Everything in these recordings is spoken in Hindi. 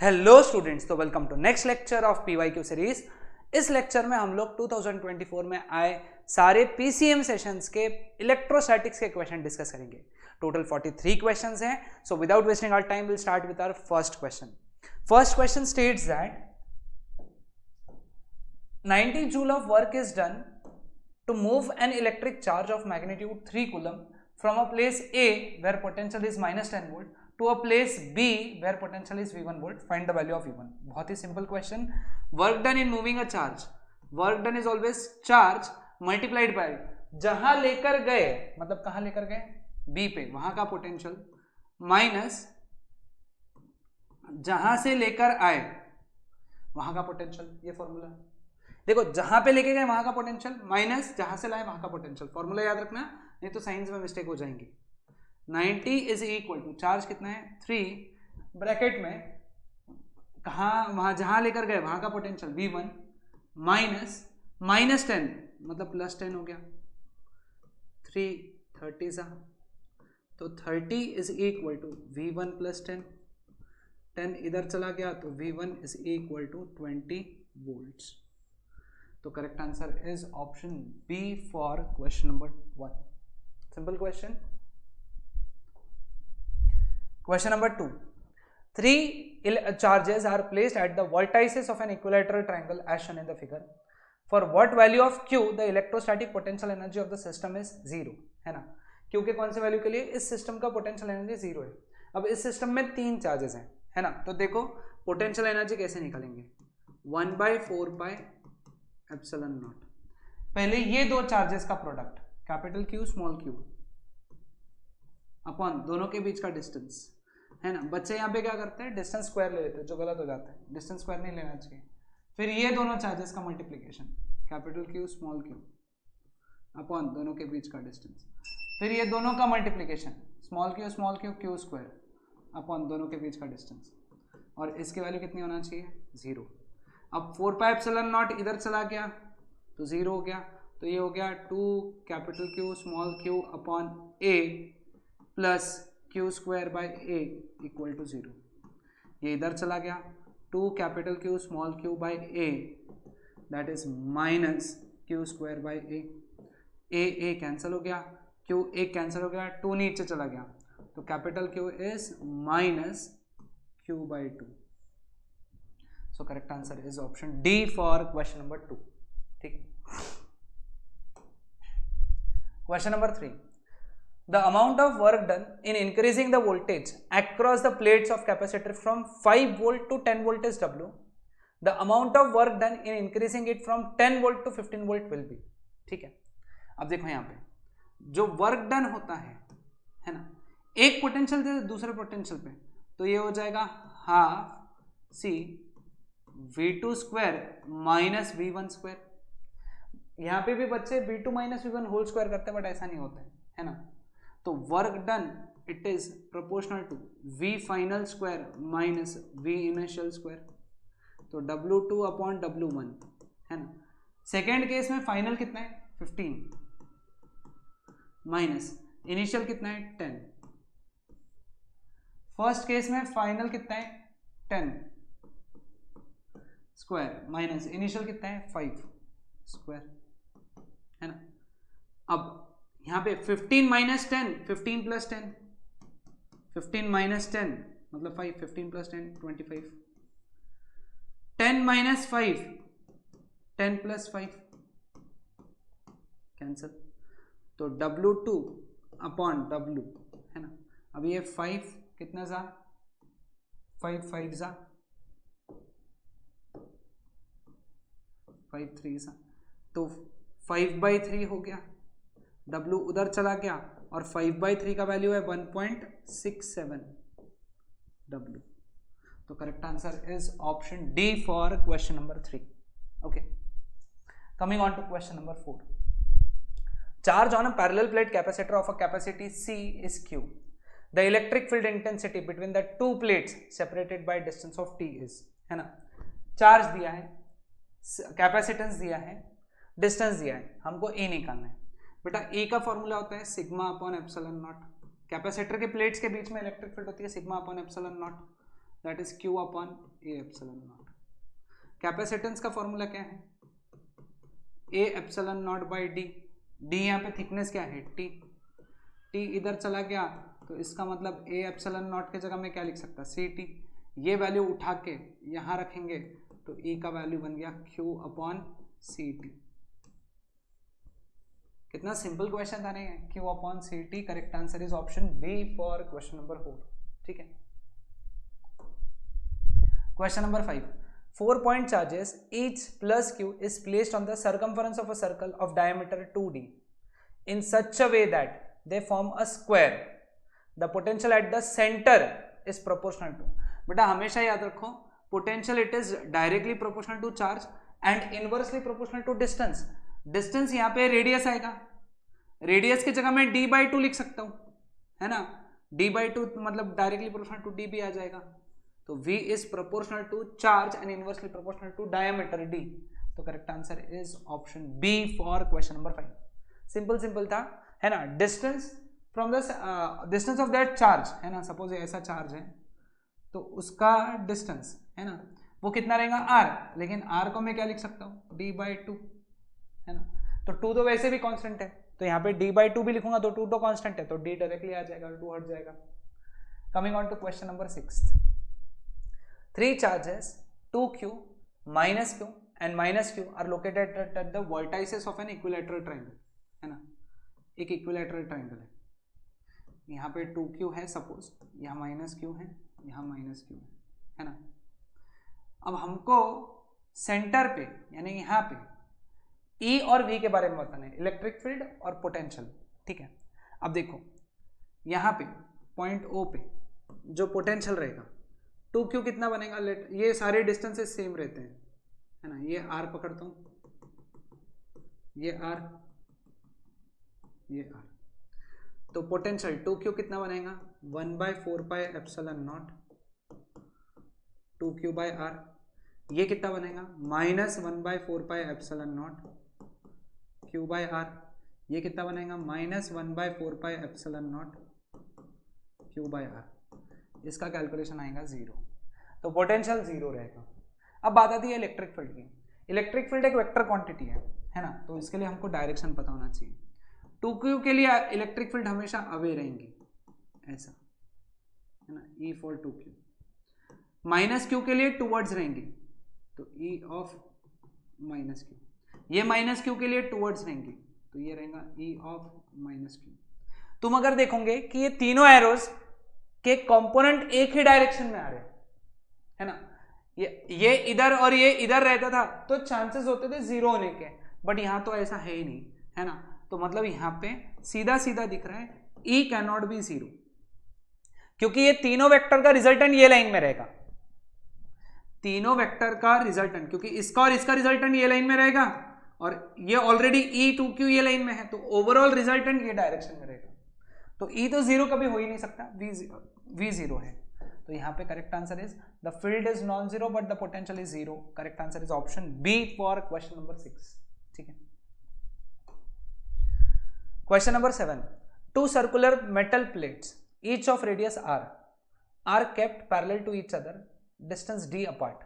हेलो स्टूडेंट्स, तो welcome to next lecture of PYQ series. इस लेक्चर में हम लोग 2024 में आए सारे पीसीएम सेशंस के इलेक्ट्रोस्टैटिक्स के क्वेश्चन डिस्कस करेंगे। टोटल 43 क्वेश्चंस हैं। So without wasting our time will start with our first question. First question states that 90 joule of work is done to move an electric charge of magnitude 3 coulomb from a place A where potential is minus 10 volt to a place B where potential is V1 volt. Find the value of V1. बहुत ही simple question. Work done in moving a charge. Work done is always charge multiplied by जहां लेकर गए, मतलब कहां लेकर गए, B पे, वहां का पोटेंशियल माइनस जहां से लेकर आए वहां का पोटेंशियल। ये फॉर्मूला देखो, जहां पे लेके गए वहां का पोटेंशियल माइनस जहां से लाए वहां का पोटेंशियल। फॉर्मूला याद रखना, नहीं तो साइंस में मिस्टेक हो जाएंगी। 90 इज इक्वल टू चार्ज कितना है 3 ब्रैकेट में कहा वहां जहां लेकर गए वहां का पोटेंशियल V1 माइनस 10 मतलब प्लस 10 हो गया। 3 30 सा, तो 30 is equal to V1 plus 10, 10 इधर चला गया तो V1 is equal to 20 volts. तो correct answer is option B for question number 1। Simple question. Question number 2, 3 charges are placed at the vertices of an equilateral triangle as shown in the figure. For what value of Q the electrostatic potential energy of the system is 0, है ना। Q के कौन से वैल्यू के लिए इस सिस्टम का पोटेंशियल एनर्जी 0 है। अब इस सिस्टम में 3 चार्जेस हैं, है ना। तो देखो पोटेंशियल एनर्जी कैसे निकालेंगे, 1/4 पाई एप्सिलॉन नॉट। पहले ये दो चार्जेस का product capital Q small q upon दोनों के बीच का डिस्टेंस, है ना। बच्चे यहाँ पे क्या करते हैं, डिस्टेंस स्क्वायर ले लेते हैं, जो गलत हो जाता है। डिस्टेंस स्क्वायर नहीं लेना चाहिए। फिर ये दोनों चार्जेस का multiplication capital Q small q upon दोनों के बीच का डिस्टेंस। फिर ये दोनों का multiplication small q q square upon दोनों के बीच का डिस्टेंस। और इसकी वैल्यू कितनी होना चाहिए, 0। अब 4 पाई एप्सिलॉन नॉट इधर चला गया तो 0 हो गया। तो ये हो गया 2 capital Q small q upon a plus Q square by a equal to 0। ये इधर चला गया 2 capital Q small q by a that is minus Q square by a cancel हो गया, Q एक कैंसिल हो गया, 2 नीचे चला गया तो capital Q is minus Q by 2। So correct answer is option D for question number 2. ठीक। Question number 3. The amount of work done in increasing the voltage across the plates of capacitor from 5 volt to 10 volt is W. The amount of work done in increasing it from 10 volt to 15 volt will be. ठीक है। अब देखो यहाँ पे जो वर्क डन होता है ना, एक पोटेंशियल दे दूसरे पोटेंशियल पे, तो ये हो जाएगा half C V2 square minus V1 square. यहाँ पे भी बच्चे V2 minus V1 whole square करते हैं, बट ऐसा नहीं होता है ना। तो work done it is proportional to V final square minus V initial square. तो W2 अपॉन W1, है ना। सेकेंड केस में फाइनल कितना है 15 माइनस इनिशियल कितना है 10। फर्स्ट केस में फाइनल कितना है 10 स्क्वायर माइनस इनिशियल कितना है 5 स्क्वायर, है ना। अब यहाँ पे 15 माइनस 10 15 प्लस 10, 15 माइनस 10 मतलब 5, 15 प्लस 10 25, 10 माइनस 5 10 प्लस 5 कैंसिल। तो W2 अपॉन W, है ना। अब ये 5 कितना जा 5 5 जा 5 3 सा, तो 5/3 हो गया। W उधर चला गया और 5/3 का वैल्यू है 1.67 W। तो correct answer is option D for question number 3। Okay, coming on to question number 4. Charge on a parallel plate capacitor of a capacity C is Q. The electric field intensity between the two plates separated by distance of T is, है ना। चार्ज दिया है, कैपेसिटेंस दिया है, डिस्टेंस दिया है, हमको ए निकालना है। बेटा ए का फॉर्मूला होता है sigma upon epsilon not. Capacitor के प्लेट्स के बीच में इलेक्ट्रिक फील्ड होती है sigma upon epsilon not. That is Q upon A epsilon not. Capacitance का फॉर्मूला क्या है, A epsilon not by D. D यहाँ पे थिकनेस क्या है, टी। टी इधर चला गया तो इसका मतलब ए एप्सिलॉन नॉट के जगह में क्या लिख सकता, सी टी। ये वैल्यू उठा के यहाँ रखेंगे तो ई का वैल्यू बन गया क्यू अपॉन सी टी। कितना सिंपल क्वेश्चन था नहीं है, Q upon C T. Correct answer is option B for question number 4। ठीक है, question number 5, 4 point charges each plus q is placed on the circumference of a circle of diameter 2d in such a way that they form a square. The potential at the center is proportional to, बेटा हमेशा याद रखो potential it is directly proportional to charge and inversely proportional to distance. distance यहाँ पे रेडियस आएगा, रेडियस की जगह मैं d by 2 लिख सकता हूँ, है ना। d by 2 मतलब डायरेक्टली प्रोपोर्शनल टू d भी आ जाएगा, तो v is proportional to charge and inversely proportional to diameter d। तो correct answer is option B for question number 5। Simple simple था, है ना। Distance from the distance of that charge, है ना, सपोज ऐसा चार्ज है तो उसका डिस्टेंस, है ना, वो कितना रहेगा r, लेकिन r को मैं क्या लिख सकता हूँ, d by 2, है ना। तो 2 तो वैसे भी कांस्टेंट है, तो यहाँ पे d by 2 भी लिखूंगा तो 2 तो कांस्टेंट है, तो d डायरेक्टली आ जाएगा, 2 हट जाएगा। Coming on to question number 6, 3 charges 2q minus q and minus q are located at the vertices of an equilateral triangle, है ना। एक इक्विलैटरल ट्राइंगल है, यहाँ पे 2q है सपोज, यहाँ माइनस q है, यहाँ माइनस q है ना। अब हमको सेंटर पे यानी यहाँ पे E और V के बारे में बताना है, इलेक्ट्रिक फील्ड और पोटेंशियल। ठीक है, अब देखो यहाँ पे पॉइंट O पे जो पोटेंशियल रहेगा 2q कितना बनेगा, लेट ये सारे डिस्टेंसेस सेम रहते हैं, है ना। ये r पकड़ता हूँ, ये r, ये r, तो पोटेंशियल 2q कितना बनेगा, 1/4 pi epsilon naught 2q by r। ये कितना बनेगा, -1/4 pi epsilon naught q by r। ये कितना बनेगा, -1/4 pi epsilon naught q by r। इसका कैलकुलेशन आएगा 0, तो पोटेंशियल 0 रहेगा। अब बात आती है इलेक्ट्रिक फील्ड की। इलेक्ट्रिक फील्ड एक वेक्टर क्वांटिटी है ना, तो इसके लिए हमको डायरेक्शन पता होना चाहिए। 2q के लिए इलेक्ट्रिक फील्ड हमेशा अवे रहेंगी, ऐसा, है ना, E फॉर 2q। -q के लिए टूवर्ड्स रहेंगी, तो E ऑफ -q। ये -q के लिए टूवर्ड्स रहेंगी, तो ये रहेगा E ऑफ -q। तुम अगर देखोगे कि ये तीनों एरोज के कंपोनेंट एक ही डायरेक्शन में आ रहे हैं, है ना, ये इधर और ये इधर रहता था तो चांसेस होते थे 0 होने के, बट यहां तो ऐसा है ही नहीं, है ना। तो मतलब यहां पे सीधा सीधा दिख रहा है E कैन नॉट बी 0, क्योंकि ये तीनों वेक्टर का रिजल्टेंट ये लाइन में रहेगा, तीनों वेक्टर का रिजल्टेंट, क्योंकि इसका और इसका रिजल्टेंट ये लाइन में रहेगा और ये ऑलरेडी E2q ये लाइन में है, तो ओवरऑल रिजल्टेंट ये डायरेक्शन में रहेगा। तो E तो 0 कभी हो ही नहीं सकता, V 0 है, तो यहाँ पे correct answer is the field is non zero but the potential is 0। Correct answer is option B for question number 6। ठीक है, question number 7, 2 circular metal plates each of radius r are kept parallel to each other, distance d apart.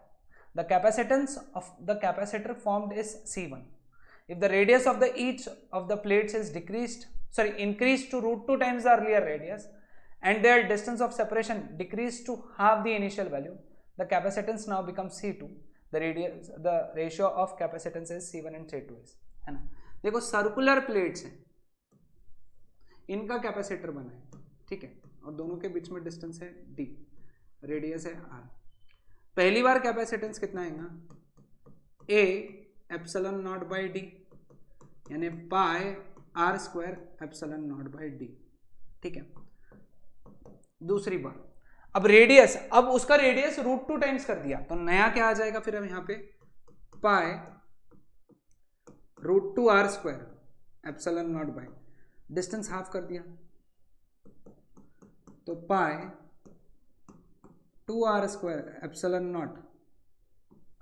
The capacitance of the capacitor formed is C1. If the radius of the each of the plates is increased to √2 times the earlier radius and their distance of separation decreased to half the initial value, the capacitance now becomes C2. The ratio of capacitance is C1 and C2 is, है ना। देखो सर्कुलर प्लेट्स हैं, इनका कैपेसिटर बना है, ठीक है, और दोनों के बीच में डिस्टेंस है d, रेडियस है r। पहली बार कैपेसिटेंस कितना आएगा, a epsilon not by d, यानी पाई r² epsilon not by d। ठीक है, दूसरी बार अब रेडियस, अब उसका रेडियस √2 टाइम्स कर दिया, तो नया क्या आ जाएगा फिर हम यहाँ पे, पाई √2r² epsilon not by, distance half कर दिया, तो पाई 2r² epsilon not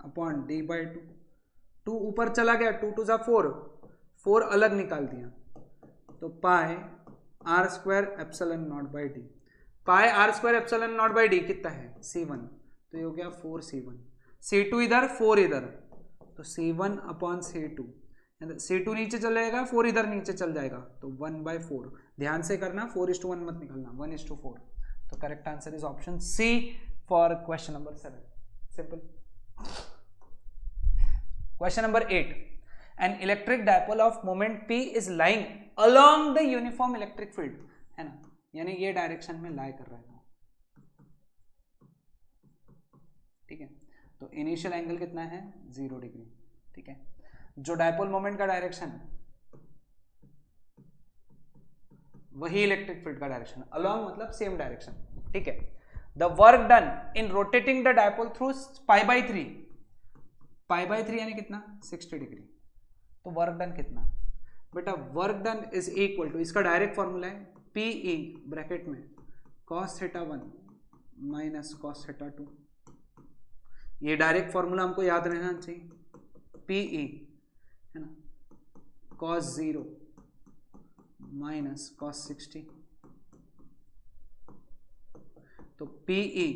upon d by 2। 2 ऊपर चला गया, 2 2 जा 4, 4 अलग निकाल दिया, तो पाई r² epsilon not by d। Pi r² epsilon not by d कितना है, C1, तो ये हो गया 4c1, c2 इधर 4 इधर, तो c1 अपॉन c2, c2 नीचे चल जाएगा, 4 इधर नीचे चल जाएगा, तो 1/4। ध्यान से करना, 4:1 मत निकलना, 1:4। तो correct answer is option C for question number 7। Simple. Question number 8, an electric dipole of moment p is lying along the uniform electric field, है ना, यानी ये डायरेक्शन में लाई कर रहा है, ठीक है। तो इनिशियल एंगल कितना है, 0 डिग्री, ठीक है। जो डायपोल मोमेंट का डायरेक्शन वही इलेक्ट्रिक फील्ड का डायरेक्शन, अलोंग मतलब सेम डायरेक्शन, ठीक है। The work done in rotating the dipole through π/3, π/3 यानी कितना, 60 डिग्री। तो वर्क डन कितना बेटा, work done is equal to, इसका डायरेक्ट फॉर्मूला है PE ब्रैकेट में cos θ1 माइनस cos θ2। ये डायरेक्ट फॉर्मूला हमको याद रहना चाहिए, PE है ना, cos 0 माइनस cos 60, तो PE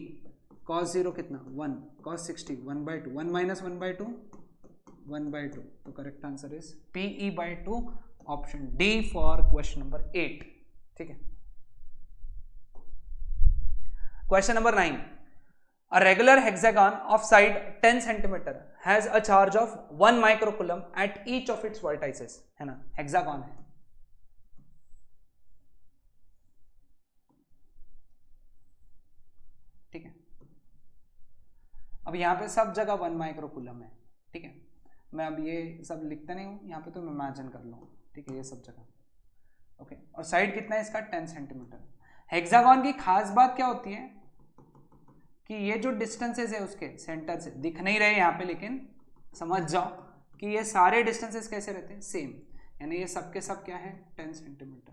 cos 0 कितना 1, cos 60 1/2, 1 माइनस 1/2 1/2। तो correct answer is PE/2, option D for question number 8, ठीक है। Question number 9, a regular hexagon of side 10 cm has a charge of 1 microcoulomb at each of its vertices, है ना, हेक्सागन है, ठीक है। अब यहाँ पे सब जगह 1 माइक्रोकूलम है, ठीक है। मैं अब ये सब लिखता नहीं हूँ यहाँ पे, तो मैं इमेजिन कर लूँ, ठीक है, ये सब जगह, ओके। और साइड कितना है इसका, 10 सेंटीमीटर। हेक्सागन की खास बात क्या होती है कि ये जो डिस्टेंसेस है उसके सेंटर से दिख नहीं रहे यहाँ पे, लेकिन समझ जाओ कि ये सारे डिस्टेंसेस कैसे रहते हैं, सेम, यानी ये सब के सब क्या है, 10 सेंटीमीटर,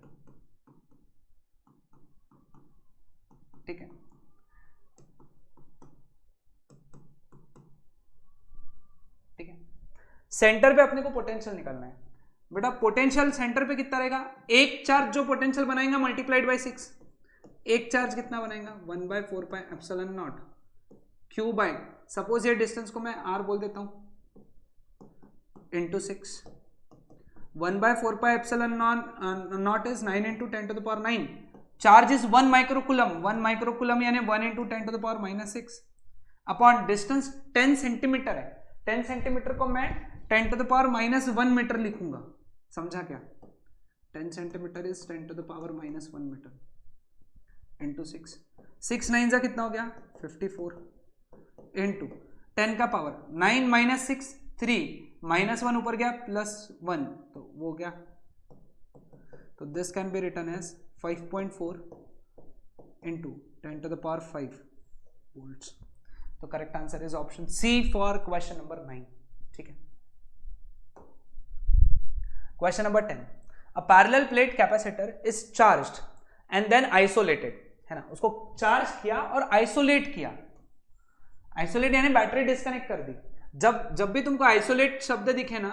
ठीक है। ठीक है, सेंटर पे अपने को पोटेंशियल निकालना है बेटा। पोटेंशियल सेंटर पे कितना रहेगा, एक चार्ज जो पोटेंशियल बनाएगा मल्टीप्लाइड बाय 6, एक चार्ज कितना बनाएगा, 1/4πε0 क्यू बाय, सपोज ये डिस्टेंस को मैं r बोल देता हूं, into 6, 1/4πε0 is 9 × 10⁻⁹, charge is 1 microcoulomb, 1 microcoulomb यानी 1 × 10⁻⁻6 अपॉन डिस्टेंस 10 सेंटीमीटर है, 10 सेंटीमीटर को मैं 10⁻⁻1 मीटर लिखूंगा, समझा क्या, 10 सेंटीमीटर इज 10⁻⁻1 मीटर इंटू 6, 6 9 जा कितना हो गया 54 इंटू 10 का पावर 9 माइनस 6 3, -1 ऊपर गया +1, तो वो गया, तो this can be written as 5.4 into 10⁵ volts. तो correct answer is option C for question number 9, ठीक है। Question number 10, a parallel plate capacitor is charged and then isolated, है ना, उसको चार्ज किया और आइसोलेट किया, आइसोलेट यानी बैटरी डिस्कनेक्ट कर दी। जब भी तुमको आइसोलेट शब्द दिखे ना,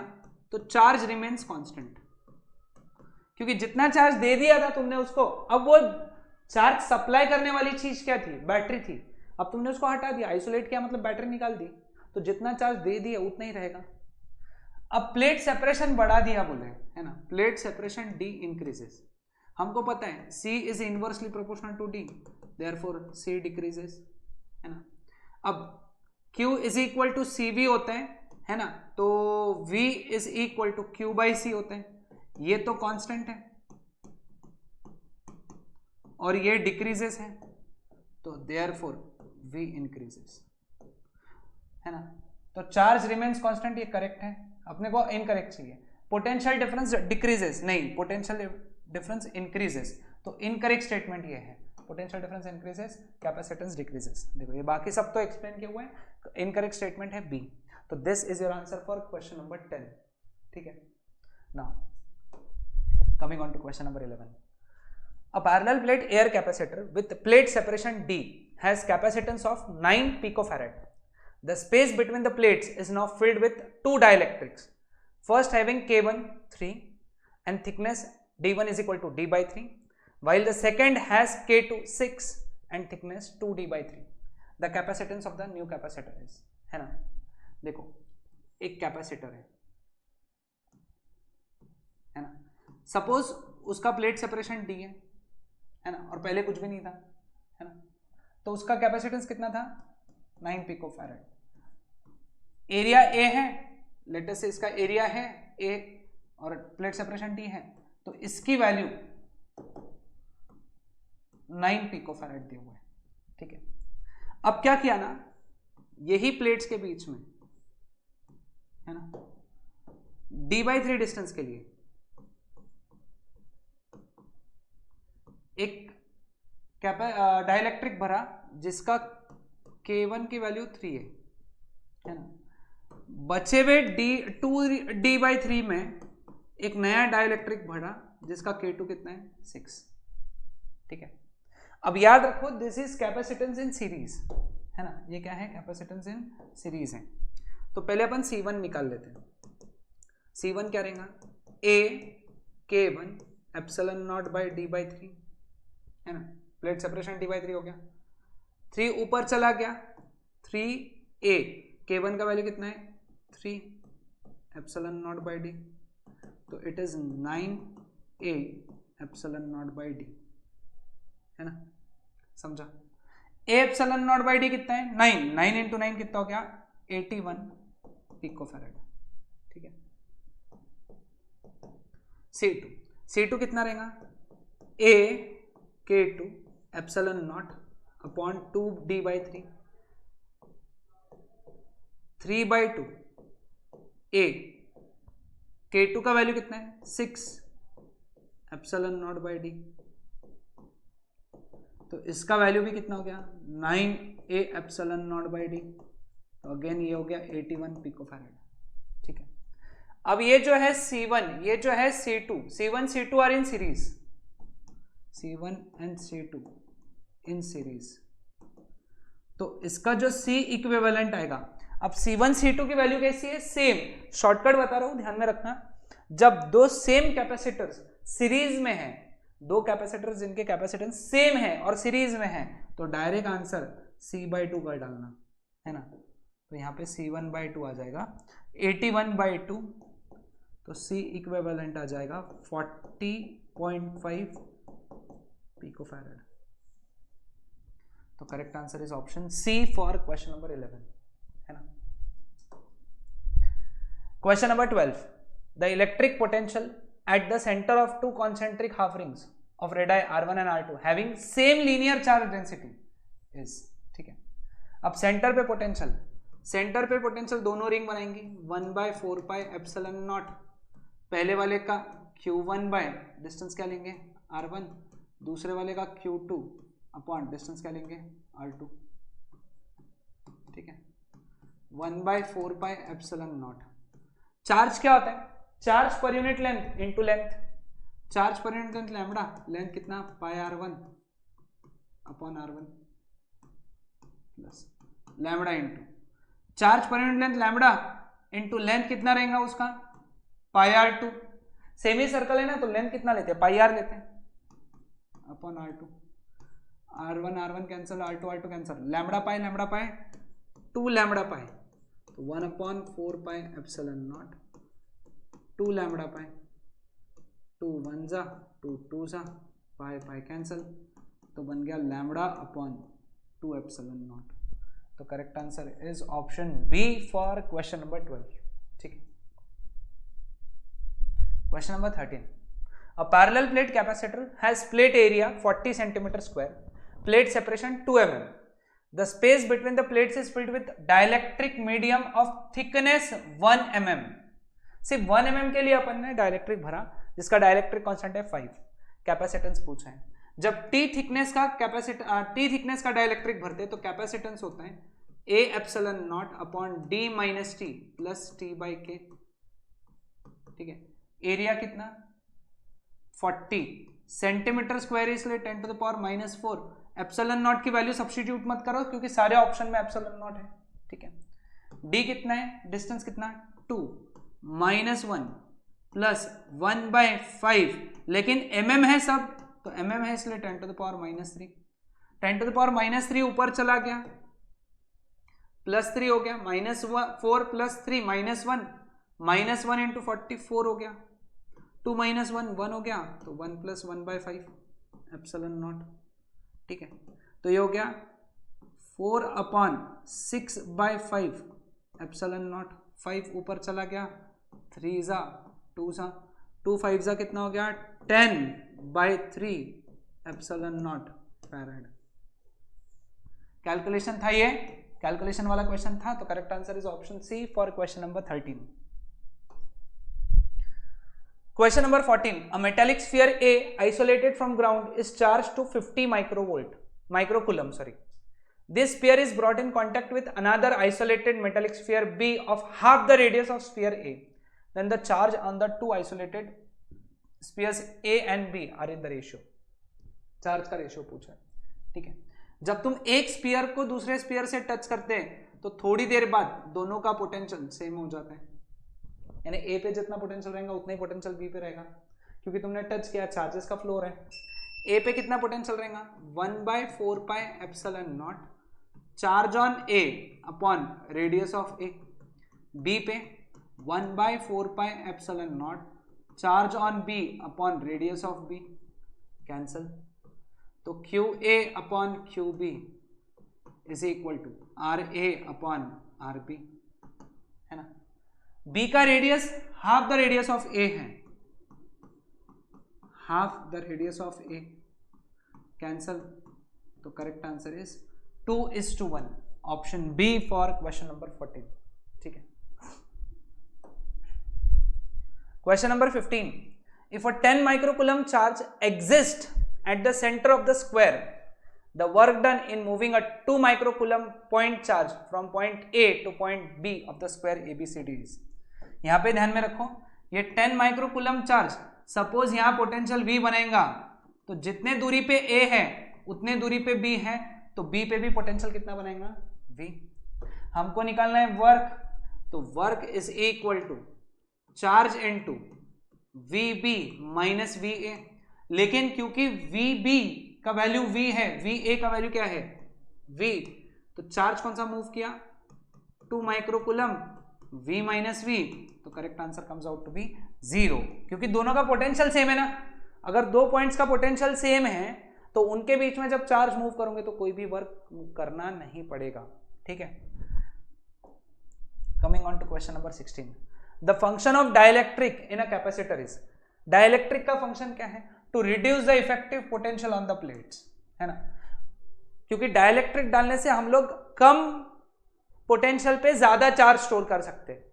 तो चार्ज रिमेन्स कांस्टेंट, क्योंकि जितना चार्ज दे दिया था तुमने उसको, अब वो चार्ज सप्लाई करने वाली चीज क्या थी, बैटरी थी, अब तुमने उसको हटा दिया, आइसोलेट किया मतलब बैटरी निकाल दी, तो जितना चार्ज दे दिया उतना ही रहेगा। अब प्लेट सेपरेशन बढ़ा दिया बोले, है ना, प्लेट सेपरेशन D इंक्रीजेस, हमको पता है C is inversely proportional to D, therefore C decreases, है ना। अब Q is equal to CV होता है ना, तो V is equal to Q/C होता है, ये तो कांस्टेंट है और ये डिक्रीजेस है, तो देयरफॉर V इंक्रीजेस, है ना। तो चार्ज रिमेन्स कांस्टेंट, ये करेक्ट है, अपने को इनकरेक्ट चाहिए। पोटेंशियल डिफरेंस डिक्रीजेस, नहीं, पोटेंशियल डिफरेंस इंक्रीजेस, तो इनकरेक्ट स्टेटमेंट ये है, potential difference increases, capacitance decreases. देखो ये बाकी सब तो एक्सप्लेन किए हुए हैं, इनकरेक्ट स्टेटमेंट है बी, तो this is your answer for question number 10, ठीक है। Now coming on to question number 11, a parallel plate air capacitor with plate separation D has capacitance of 9 picofarad. The space between the plates is now filled with two dielectrics, first having K1 3 and thickness D1 is equal to D/3, while the second has K2 6 and thickness 2D/3. The capacitance of the new capacitor is, है ना। देखो एक कैपेसिटर है ना, सपोज उसका प्लेट सेपरेशन डी है ना, और पहले कुछ भी नहीं था, है ना, तो उसका कैपेसिटेंस कितना था 9 पिकोफैरेड। एरिया ए है, लेट अस से इसका एरिया है ए और प्लेट सेपरेशन डी है, तो इसकी वैल्यू 9 पिकोफैरेड दिए हुए है, ठीक है। अब क्या किया ना, यही प्लेट्स के बीच में, है ना, d/3 डिस्टेंस के लिए एक डाइलेक्ट्रिक भरा जिसका K1 की वैल्यू 3 है ना, बचे हुए d/3 में एक नया डाइलेक्ट्रिक भरा जिसका K2 कितना है 6, ठीक है। अब याद रखो this is capacitance in series, है ना, ये क्या है कैपेसिटेंस इन सीरीज है। तो पहले अपन C1 निकाल लेते हैं। C1 क्या रहेगा A K1 epsilon not by d/3, है ना, प्लेट सेपरेशन d/3 हो गया, 3 ऊपर चला गया, 3a K1 का वैल्यू कितना है 3 एप्सिलॉन नॉट बाई d, तो it is 9a epsilon not by d, है ना, समझा। a epsilon not by d कितना है 9 इंटू 9 कितना हो गया 81 पिकोफैरेड, ठीक है। C2 कितना रहेगा a K2 epsilon not upon 2d/3, 3/2 a K2 का वैल्यू कितना है 6 एप्सिलॉन नॉट बाई d, तो इसका वैल्यू भी कितना हो गया 9a epsilon not by d, तो अगेन ये हो गया 81 पिकोफैरेड, ठीक है। अब ये जो है C1, ये जो है C1 C2 are in series, C1 and C2 in series, तो इसका जो C इक्विवेलेंट आएगा, अब C1 C2 की वैल्यू कैसी है सेम, शॉर्टकट बता रहा हूं ध्यान में रखना, जब दो सेम कैपेसिटर्स सीरीज में है, दो कैपेसिटर्स जिनके कैपेसिटेंस सेम है और सीरीज में है, तो डायरेक्ट आंसर C/2 कर डालना, है ना, तो यहाँ पे C1/2 आ जाएगा 81/2, तो C इक्विवेलेंट आ जाएगा 40.5 पिकोफैरेड, तो correct answer is option C for question number 11, है ना। Question number 12, the electric potential at the centre of two concentric half rings of radii R1 and R2 having same linear charge density is, ठीक है। अब सेंटर पे पोटेंशियल दोनों रिंग बनाएंगे 1/4 पाई एप्सिलॉन नॉट, पहले वाले का Q1 बाय डिस्टेंस क्या लेंगे R1, दूसरे वाले का Q2 अपॉन डिस्टेंस क्या लेंगे R2, ठीक है। 1/4 पाई एप्सिलॉन नॉट, चार्ज क्या होता है charge per unit length into length, charge per unit length lambda, length कितना पाई R1 upon R1 plus lambda into charge per unit length lambda into length कितना रहेगा उसका पाई R2, सेमी सर्कल है ना, तो लेंथ कितना लेते हैं पाई R लेते हैं upon R2, R1 cancel, R2 cancel, lambda pi 2 lambda pi, तो 1/4 pi epsilon not 2 lambda pi, 2 1 जा 2 2 जा, पाई कैंसिल, तो बन गया लैम्बडा अपॉन 2 एप्सिलॉन नॉट, तो correct answer is option B for question number 12, ठीक है। Question number 13, a parallel plate capacitor has plate area 40 centimeter square, plate separation 2 mm, the space between the plates is filled with dielectric medium of thickness 1 mm, सिर्फ 1 mm के लिए अपन ने डाइलेक्ट्रिक भरा जिसका डाइलेक्ट्रिक कांस्टेंट है 5, कैपेसिटेंस पूछा है। जब T थिकनेस का डाइलेक्ट्रिक भरते तो कैपेसिटेंस होता है A epsilon not upon D minus T plus T/K, ठीक है। एरिया कितना 40 सेंटीमीटर स्क्वायर, इसलिए 10⁻⁻⁴, एप्सिलॉन नॉट की वैल्यू सब्स्टिट्यूट मत करो क्योंकि सारे ऑप्शन में एप्सिलॉन नॉट है, ठीक है। D कितना है, डिस्टेंस कितना 2 -1 प्लस 1/5, लेकिन mm है सब, तो mm है इसलिए 10⁻³ 10⁻³ ऊपर चला गया, +3 हो गया, -4 + 3 -1, -1 इंटू 44 हो गया, 2 - 1 1 हो गया, तो 1 + 1/5 एप्सिलॉन नॉट। ठीक है, तो ये हो गया 4/6/5 एप्सिलॉन नॉट। 5 ऊपर चला गया, 3 ज़ा 2 ज़ा 2 5 ज़ा कितना हो गया 10/3 एप्सिलॉन नॉट फैराड। कैलकुलेशन था, ये कैलकुलेशन वाला क्वेश्चन था, तो correct answer is option C for question number 13। Question number 14. A metallic sphere A isolated from ground is charged to 50 microcoulomb. This sphere is brought in contact with another isolated metallic sphere B of half the radius of sphere A. Then the charge on the two isolated spheres A and B are in the ratio. Charge का रेशियो पूछा है। ठीक है, जब तुम एक स्फीयर को दूसरे स्फीयर से टच करते हैं तो थोड़ी देर बाद दोनों का पोटेंशियल सेम हो जाता है, यानी ए पे जितना पोटेंशियल रहेगा उतना ही पोटेंशियल बी पे रहेगा, क्योंकि तुमने टच किया, चार्जेस का फ्लो है। ए पे कितना पोटेंशियल रहेगा 1/4πε0 charge on A upon radius of A. B पे 1/4πε0 charge on B upon radius of B, cancel. तो Q A upon Q B is equal to R A upon R B, है ना। बी का radius half the radius of A है, half the radius of A, cancel. तो correct answer is 2:1, option B for question number 14। ठीक है, question number 15. If a 10 microcoulomb charge exists at the center of the square, the work done in moving a 2 microcoulomb point charge from point A to point B of the square ABCD is. यहाँ पे ध्यान में रखो, ये 10 माइक्रोकूलम चार्ज, सपोज यहाँ पोटेंशियल V बनेगा, तो जितने दूरी पे A है उतने दूरी पे B है, तो B पे भी पोटेंशियल कितना बनेगा V। हमको निकालना है वर्क, तो work is equal to charge into VB minus VA, लेकिन क्योंकि VB का वैल्यू V है, VA का वैल्यू क्या है V, तो चार्ज कौन सा मूव किया 2 माइक्रोकूलम V माइनस V, तो correct answer comes out to be 0, क्योंकि दोनों का पोटेंशियल सेम है ना। अगर दो पॉइंट्स का पोटेंशियल सेम है तो उनके बीच में जब चार्ज मूव करोगे तो कोई भी वर्क करना नहीं पड़ेगा। ठीक है, coming on to question number 16. The function of dielectric in a capacitor is, dielectric का फंक्शन क्या है to reduce the effective potential on the plates, है ना। क्योंकि डाइलेक्ट्रिक डालने से हम लोग कम पोटेंशियल पे ज्यादा चार्ज स्टोर कर सकते हैं,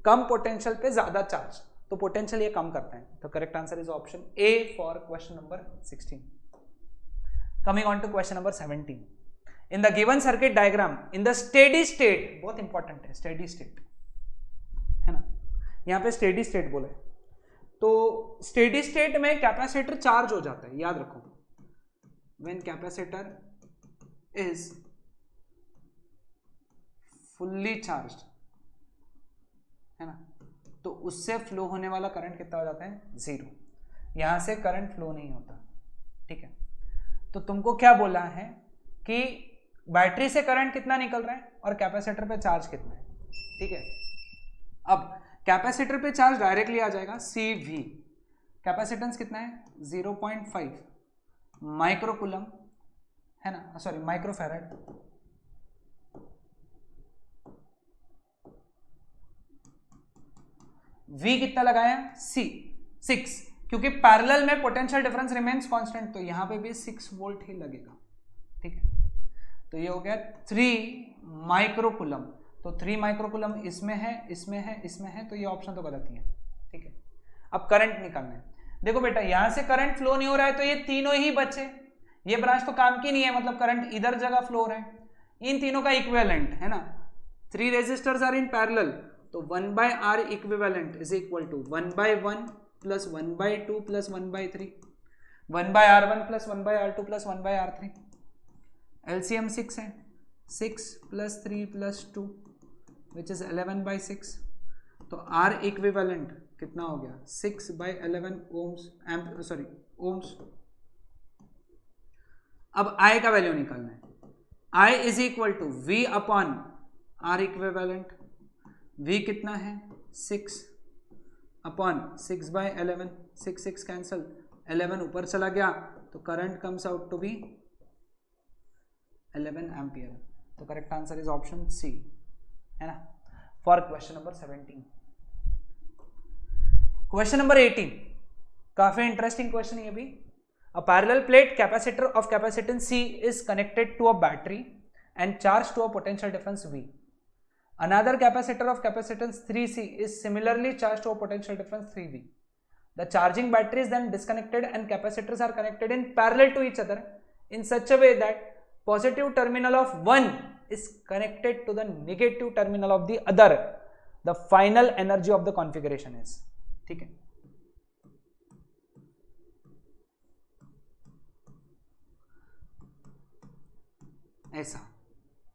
कम पोटेंशियल पे ज्यादा चार्ज, तो पोटेंशियल ये कम करते हैं। तो correct answer is option A for question number 16. Coming on to question number 17. In the given circuit diagram in the steady state, बहुत इंपॉर्टेंट है स्टेडी स्टेट, है ना, यहाँ पे स्टेडी स्टेट बोला है, तो स्टेडी स्टेट में कैपेसिटर चार्ज हो जाता है, याद रखो, when capacitor is fully charged, है ना, तो उससे फ्लो होने वाला करंट कितना हो जाता है 0, यहां से करंट फ्लो नहीं होता। ठीक है, तो तुमको क्या बोला है कि बैटरी से करंट कितना निकल रहा है और कैपेसिटर पे चार्ज कितना है। ठीक है, अब कैपेसिटर पे चार्ज डायरेक्टली आ जाएगा CV, कैपेसिटेंस कितना है 0.5 माइक्रोकूलम, है ना, सॉरी माइक्रोफैराड, V कितना लगाया 6, क्योंकि पैरेलल में पोटेंशियल डिफरेंस रिमेन्स कांस्टेंट, तो यहां पे भी 6 वोल्ट ही लगेगा। ठीक है, तो ये हो गया 3 माइक्रोकूलम, तो 3 माइक्रोकूलम इसमें है, इसमें है, इसमें है, तो ये ऑप्शन तो गलत ही है। ठीक है, अब करंट निकालना है। देखो बेटा, यहां से करंट फ्लो नहीं हो रहा है तो ये तीनों ही बचे, ये ब्रांच तो काम की नहीं है, मतलब करंट इधर जगह फ्लो हो रहा है, इन तीनों का इक्विवेलेंट, है ना, 3 रेजिस्टर्स आर इन पैरेलल, तो 1/R equivalent is equal to 1/1 plus 1/2 plus 1/3, 1/R1 plus 1/R2 plus 1/R3, LCM 6 है, 6 प्लस 3 प्लस 2 विच इज 11/6, तो R इक्विवेलेंट कितना हो गया 6/11 ओम्स। अब I का वैल्यू निकालना है, I is equal to V upon R equivalent, V कितना है 6 अपॉन 6/11, 6 कैंसल, 11 ऊपर चला गया तो current comes out to be 11 ampere. तो correct answer is option C, है ना, for question number 17। Question number 18 काफी इंटरेस्टिंग क्वेश्चन है ये भी। A parallel plate capacitor of capacitance C is connected to a battery and charged to a potential difference V. Another capacitor of capacitance 3C is similarly charged to a potential difference 3V. The charging battery is then disconnected and capacitors are connected in parallel to each other in such a way that positive terminal of one is connected to the negative terminal of the other. The final energy of the configuration is, ठीक है, ऐसा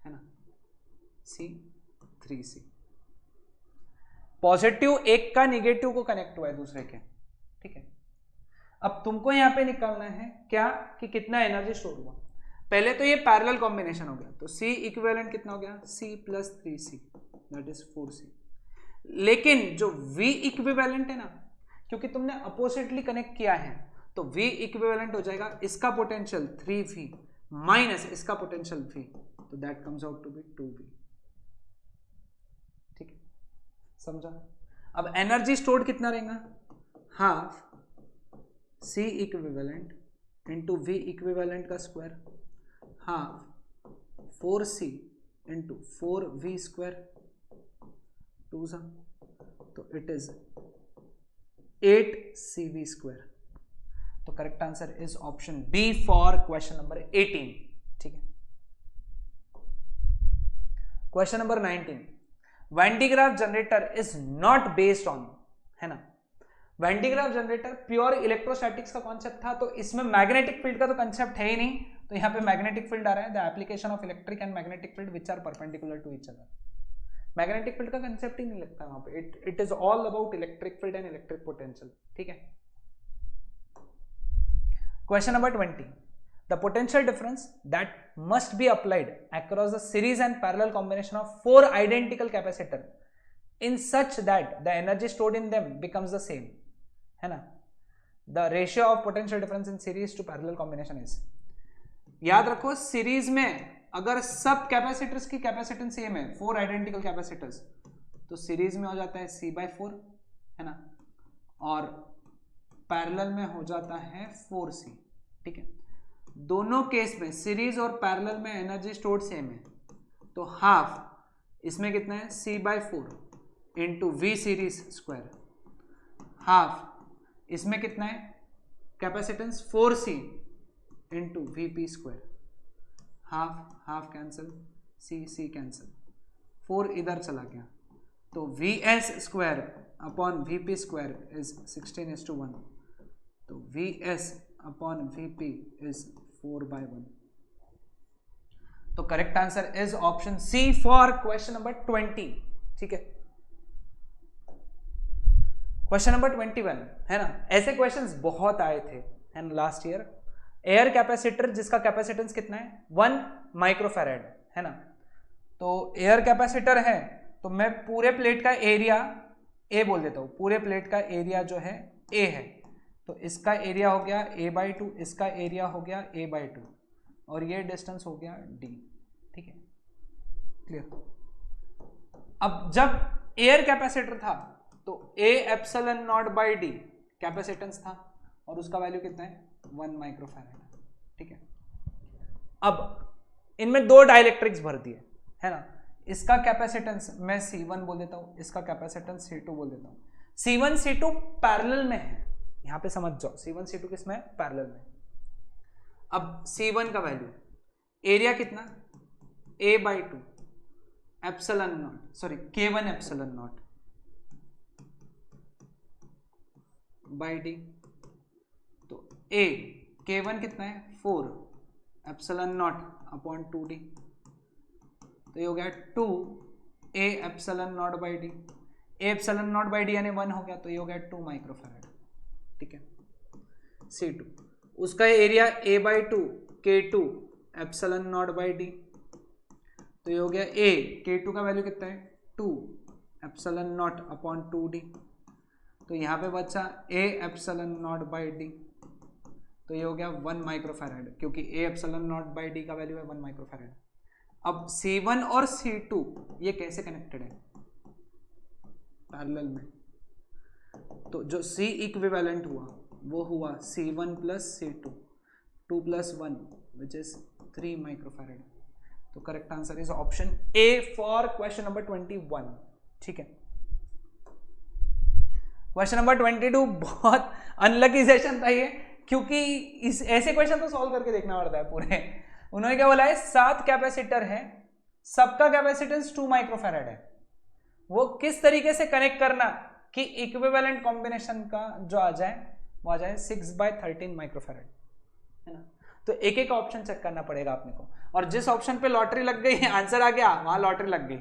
है ना, C3C। पॉजिटिव एक का निगेटिव को कनेक्ट हुआ है दूसरे के, ठीक है। अब तुमको यहां पे निकालना है क्या कि कितना एनर्जी स्टोर हुआ। पहले तो ये पैरेलल कॉम्बिनेशन हो गया, तो C इक्विवेलेंट कितना हो गया, C + 3C that is 4C। लेकिन जो V इक्विवेलेंट है ना, क्योंकि तुमने अपोजिटली कनेक्ट किया है तो V इक्विवेलेंट हो जाएगा इसका पोटेंशियल 3V माइनस इसका पोटेंशियल V, तो that comes out to be 2V, ठीक है, समझा। अब एनर्जी स्टोर्ड कितना रहेगा, half C equivalent into V equivalent का square, half 4C into 4V square 2 सा, तो इट इज 8CV स्क्वायर। तो correct answer is option B for question number 18, ठीक है। Question number 19, Van de Graaff generator is not based on, है ना। Van de Graaff generator pure electrostatics का कॉन्सेप्ट था, तो इसमें मैग्नेटिक फील्ड का तो कंसेप्ट है ही नहीं, तो यहाँ पे मैग्नेटिक फील्ड आ रहा है, the application of electric and magnetic field which are perpendicular to each other. Magnetic field का कंसेप्ट ही नहीं लगता वहां पे, it is all about electric field and electric potential, ठीक है। Question number 20. The potential difference that must be applied across the series and parallel combination of 4 identical capacitor in such that the energy stored in them becomes the same, है ना। The ratio of potential difference in series to parallel combination is, याद रखो सीरीज में अगर सब कैपेसिटर्स की कैपेसिटेंस सेम है, 4 आइडेंटिकल कैपेसिटर्स, तो सीरीज में हो जाता है C/4, है ना, और पैरेलल में हो जाता है 4C, ठीक है। दोनों केस में सीरीज और पैरेलल में एनर्जी स्टोर्ड सेम है, तो हाफ इसमें कितना है C/4 into V series square, half इसमें कितना है capacitance 4C into VP square, half half cancel, C cancel, 4 इधर चला गया, तो VS square upon VP square is 16:1, तो VS अपॉन VP इज 4/1। तो correct answer is option C for question number 20, ठीक है। क्वेश्चन नंबर 21, है ना। ऐसे क्वेश्चंस बहुत आए थे, है ना, लास्ट ईयर। एयर कैपेसिटर जिसका कैपेसिटेंस कितना है 1 माइक्रोफैराड, है ना। तो एयर कैपेसिटर है तो मैं पूरे प्लेट का एरिया ए बोल देता हूं, पूरे प्लेट का एरिया जो है ए है, तो इसका एरिया हो गया A/2, इसका एरिया हो गया A/2, और ये डिस्टेंस हो गया D, ठीक है, क्लियर। अब जब एयर कैपेसिटर था तो A/0/D कैपेसिटेंस था और उसका वैल्यू कितना है 1 माइक्रोफैराड, ठीक है। अब इनमें 2 डाइलेक्ट्रिक्स भर दिए, है ना। इसका कैपेसिटेंस मैं C1 बोल देता हूं, इसका कैपेसिटेंस C2 बोल देता हूं। C1 C2 पैरेलल में है, यहां पे समझ जाओ, C1 C2 किसमें है, पैरेलल में। अब C1 का वैल्यू एरिया कितना A/2 epsilon not, sorry K1 epsilon not by D, तो A K1 कितना है 4 एप्सिलॉन नॉट अपॉन 2D, तो ये हो गया 2 A epsilon not by D, A epsilon not by D यानी 1 हो गया, तो ये हो गया 2 माइक्रोफैराड, ठीक है। C2 उसका area A/2 K2 epsilon not by D, तो ये हो गया a, K2 का वैल्यू कितना है 2 एप्सिलॉन नॉट अपॉन 2d, तो यहाँ पे बचा a epsilon not by d, तो ये हो गया 1 माइक्रोफैराड, क्योंकि a epsilon not by d का वैल्यू है 1 माइक्रोफैराड। अब C1 और C2 ये कैसे कनेक्टेड है पैरेलल में, तो जो C इक्विवेलेंट हुआ वो हुआ C1 plus C2, 2 plus 1 which is 3 microfarad. तो correct answer is option A for question number 21। ठीक है, क्वेश्चन नंबर 22 बहुत अनलकी सेशन था ये, क्योंकि इस ऐसे क्वेश्चन तो सॉल्व करके देखना पड़ता है पूरे। उन्होंने क्या बोला है 7 कैपेसिटर है, सबका कैपेसिटेंस 2 माइक्रोफैराड है, वो किस तरीके से कनेक्ट करना कि इक्विवेलेंट कॉम्बिनेशन का जो आ जाए वो आ जाए 6/13 माइक्रोफैराड, है ना। तो एक एक ऑप्शन चेक करना पड़ेगा अपने को, और जिस ऑप्शन पे लॉटरी लग गई आंसर आ गया वहां लॉटरी लग गई।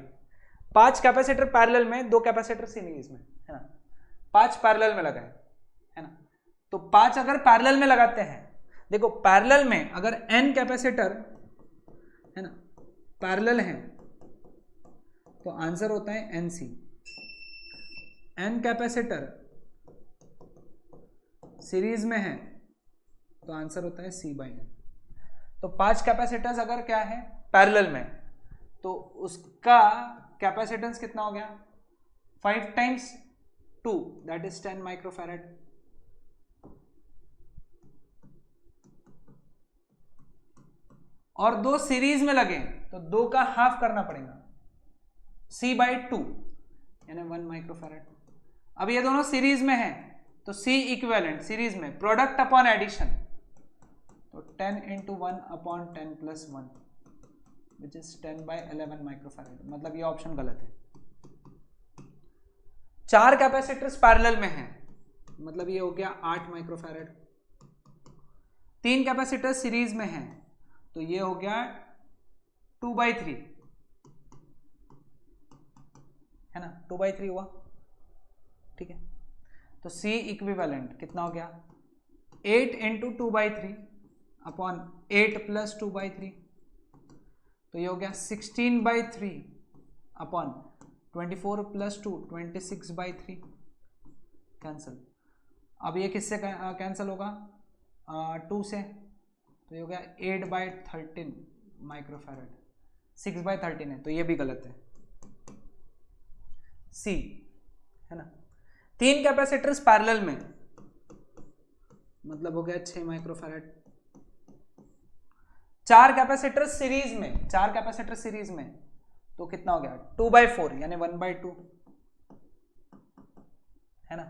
5 कैपेसिटर पैरेलल में, 2 कैपेसिटर सीरीज में, है ना, 5 पैरेलल में लगाए, है ना। तो 5 अगर पैरेलल में लगाते हैं, देखो पैरेलल में अगर n कैपेसिटर, है ना, पैरेलल हैं तो आंसर होता है NC। n कैपेसिटर सीरीज में है तो आंसर होता है C/n। तो 5 कैपेसिटर्स अगर क्या है पैरेलल में, तो उसका कैपेसिटेंस कितना हो गया 5 टाइम्स 2 दैट इज 10 माइक्रोफैराड। और 2 सीरीज में लगे तो 2 का हाफ करना पड़ेगा, C/2 यानी 1 माइक्रोफैराड। अब ये दोनों सीरीज में है तो C इक्विवेलेंट सीरीज में, प्रोडक्ट अपॉन एडिशन, तो 10 into 1 upon 10 plus 1 which is 10/11 microfarad, मतलब ये ऑप्शन गलत है। 4 कैपेसिटर्स पैरेलल में हैं, मतलब ये हो गया 8 माइक्रोफैराड। 3 कैपेसिटर सीरीज में हैं तो ये हो गया 2/3, है ना, 2/3 हुआ। ठीक है, तो C इक्विवेलेंट कितना हो गया 8 into 2/3 अपॉन 8 प्लस 2/3, तो ये हो गया 16/3 अपॉन 24 प्लस 2 26/3, कैंसल। अब ये किससे कैंसल होगा 2 से, तो ये हो गया 8/13 माइक्रोफैराड, 6/13 है तो ये भी गलत है C, है ना। 3 कैपेसिटर्स पैरेलल में, मतलब हो गया 6 माइक्रोफैराड। 4 कैपेसिटर सीरीज में, 4 कैपेसिटर सीरीज में तो कितना हो गया 2/4 यानी 1/2, है ना।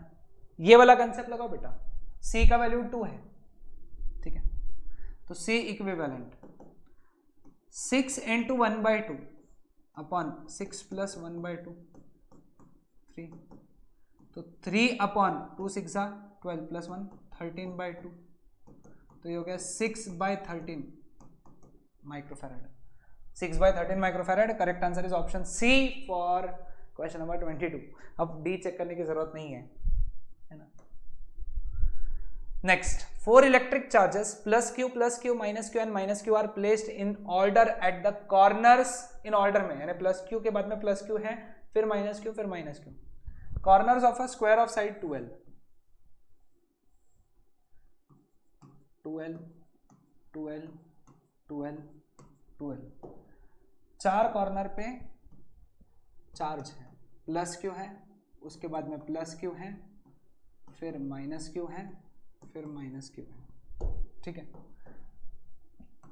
ये वाला कंसेप्ट लगाओ बेटा, C का वैल्यू 2 है, ठीक है, तो C equivalent 6 into 1/2 upon 6 plus 1/2 3, तो 3 अपॉन 2 6 12 प्लस 1 13/2, तो ये हो गया 6/13 microfarad. 6/13 microfarad, correct answer is option C for question number 22। अब डी चेक करने की जरूरत नहीं है ना। Next, 4 electric charges plus Q minus Q and minus Q R placed in order at the corners, in order में, यानी प्लस क्यू के बाद में प्लस क्यू है, फिर माइनस क्यू, फिर minus Q, corners of a square of side 2l 4 corner पे चार्ज है, प्लस क्यू है, उसके बाद में प्लस क्यू है, फिर माइनस क्यू है, फिर माइनस क्यू है, ठीक है।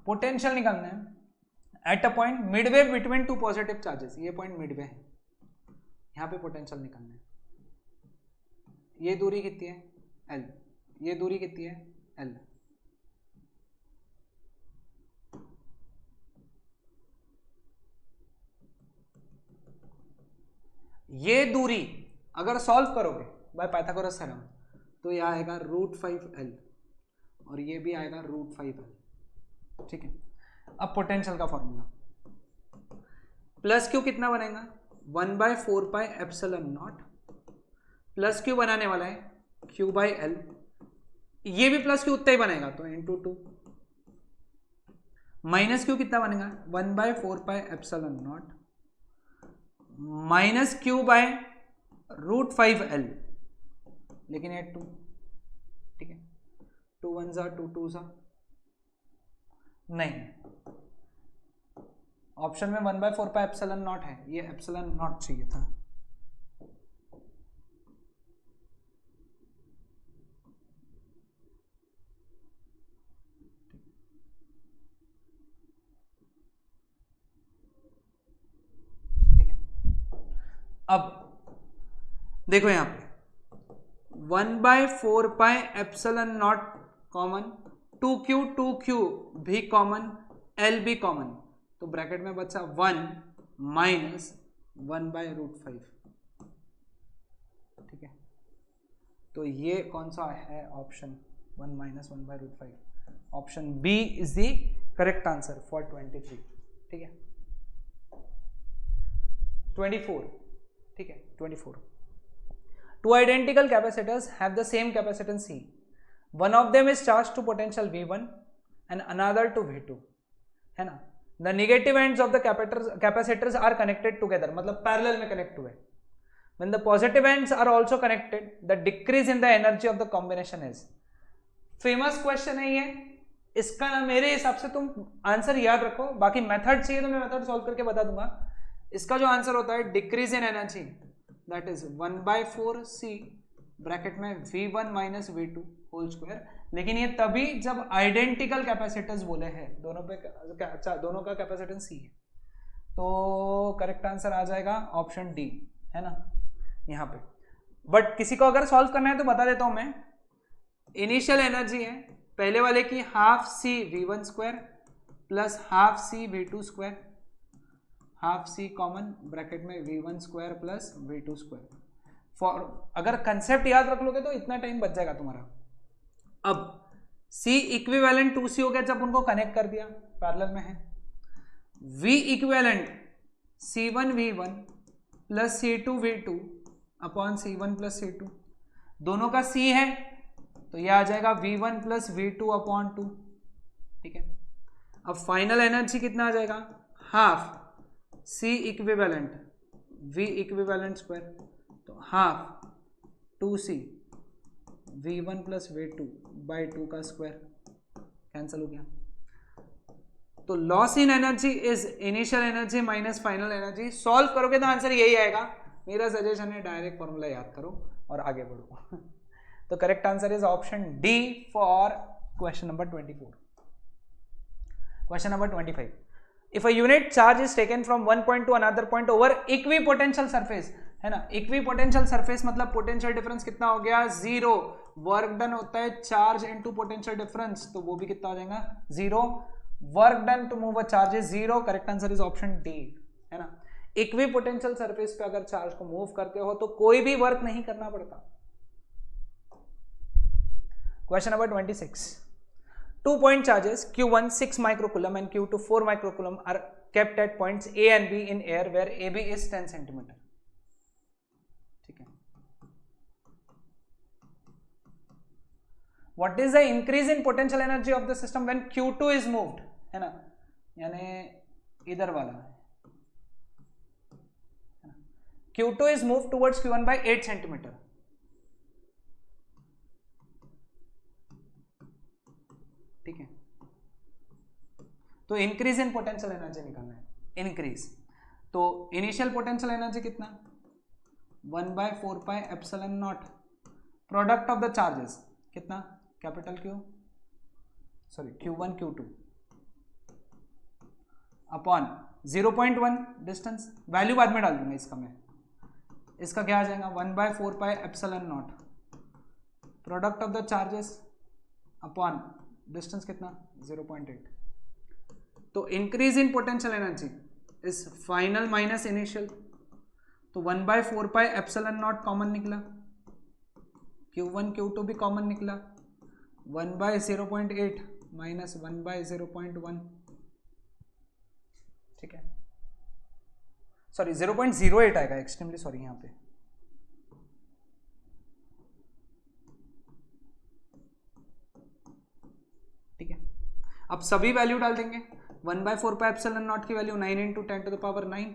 पोटेंशियल निकालना है eight a point Midway between 2 positive charges, ये पॉइंट मिडवे है, यहां पे पोटेंशियल निकालना है। ये दूरी कितनी है L, ये दूरी कितनी है L, ये दूरी अगर सॉल्व करोगे बाय पाइथागोरस थ्योरम तो ये आएगा √5L और ये भी आएगा √5L, ठीक है। अब पोटेंशियल का फॉर्मूला, प्लस क्यू कितना बनेगा 1/4πε0, प्लस क्यू बनाने वाला है Q/L, ये भी प्लस क्यू उतना ही बनेगा तो × 2, माइनस क्यू कितना बनेगा 1/4πε0 माइनस क्यू बाय √5L, लेकिन ये 2, ठीक है, 2 1 सा 2 2 सा नहीं, ऑप्शन में 1/4πε0 है, ये ε0 चाहिए था। ठीक है, अब देखो यहां पे 1/4πε0 कॉमन, 2q भी कॉमन, L भी कॉमन, तो ब्रैकेट में बचा 1 माइनस 1/√5, ठीक है, तो ये कौन सा है option 1 minus 1/√5, option B is the correct answer for 23, ठीक है। 24, ठीक है, 24, two identical capacitors have the same capacitance C. One of them is charged to potential V1 and another to V2, है ना। The negative ends of the capacitors are connected together, मतलब parallel में connect हुए। When the positive ends are also connected, the decrease in the energy of the combination is। Famous question है ये, इसका ना मेरे हिसाब से तुम आंसर याद रखो, बाकी मेथड चाहिए तो मैं मेथड सॉल्व करके बता दूंगा। इसका जो आंसर होता है decrease in energy, that is 1/4C bracket में V1 minus V2 whole square, लेकिन ये तभी जब आइडेंटिकल कैपेसिटेंस बोले हैं, दोनों का कैपेसिटेंस C है, तो करेक्ट आंसर आ जाएगा ऑप्शन डी, है ना यहाँ पे। बट किसी को अगर सॉल्व करना है तो बता देता हूं मैं, इनिशियल एनर्जी है पहले वाले की half C V1 square plus half C V2 square, half C common bracket में V1 square plus V2 square. For अगर कंसेप्ट याद रख लोगे तो इतना टाइम बच जाएगा तुम्हारा। अब C इक्विवेलेंट 2C हो गया जब उनको कनेक्ट कर दिया, पैरेलल में है। V equivalent C1 V1 plus C2 V2 upon C1 plus C2, दोनों का C है तो यह आ जाएगा V1 प्लस V2 अपॉन 2, ठीक है। अब फाइनल एनर्जी कितना आ जाएगा, half C equivalent V equivalent square, तो half 2C V1 plus V2 by 2 का स्क्वायर, कैंसिल हो गया। तो loss in energy is initial energy minus final energy. Solve करोगे तो आंसर यही आएगा। मेरा सजेशन है डायरेक्ट फॉर्मूला याद करो और आगे बढ़ो। तो correct answer is option D for question number 24। Question number 25, if a unit charge is taken from one point two another point over equipotential surface, है ना। इक्विपोटेंशियल सरफेस मतलब पोटेंशियल डिफरेंस कितना हो गया, 0। वर्क डन होता है चार्ज इनटू पोटेंशियल डिफरेंस, तो वो भी कितना हो जाएगा, 0। Work done to move a charge is 0। Correct answer is option D, है ना। इक्विपोटेंशियल सरफेस पे अगर चार्ज को मूव करते हो तो कोई भी वर्क नहीं करना पड़ता। Question number 26, 2 point charges Q1 6 microcoulomb and Q2 4 microcoulomb are kept at points A and B in air where AB is 10 centimeter, ठीक है। What is the increase in potential energy of the system when Q2 is moved, है ना, यानी इधर वाला है ना? Q2 is moved towards Q1 by 8 centimeter, ठीक है। तो इंक्रीज इन पोटेंशियल एनर्जी निकालना है, इंक्रीज। तो इनिशियल पोटेंशियल एनर्जी कितना, 1/4πε0 प्रोडक्ट ऑफ द चार्जेस कितना, capital Q sorry Q1 Q2 upon 0.1 distance, value बाद में डाल दूंगा इसका मैं। इसका क्या आ जाएगा, 1/4πε0 product of the charges upon distance कितना, 0.8। तो increase in potential energy is final minus initial, तो 1/4πε0 कॉमन निकला, Q1 Q2 भी कॉमन निकला, 1/0.8 माइनस 1/0.1, ठीक है। सॉरी 0.08 आएगा, एक्सट्रीमली सॉरी यहाँ पे, ठीक है। अब सभी वैल्यू डाल देंगे, 1/4 पाई एप्सिलॉन नॉट की value 9 into 10 to the power 9,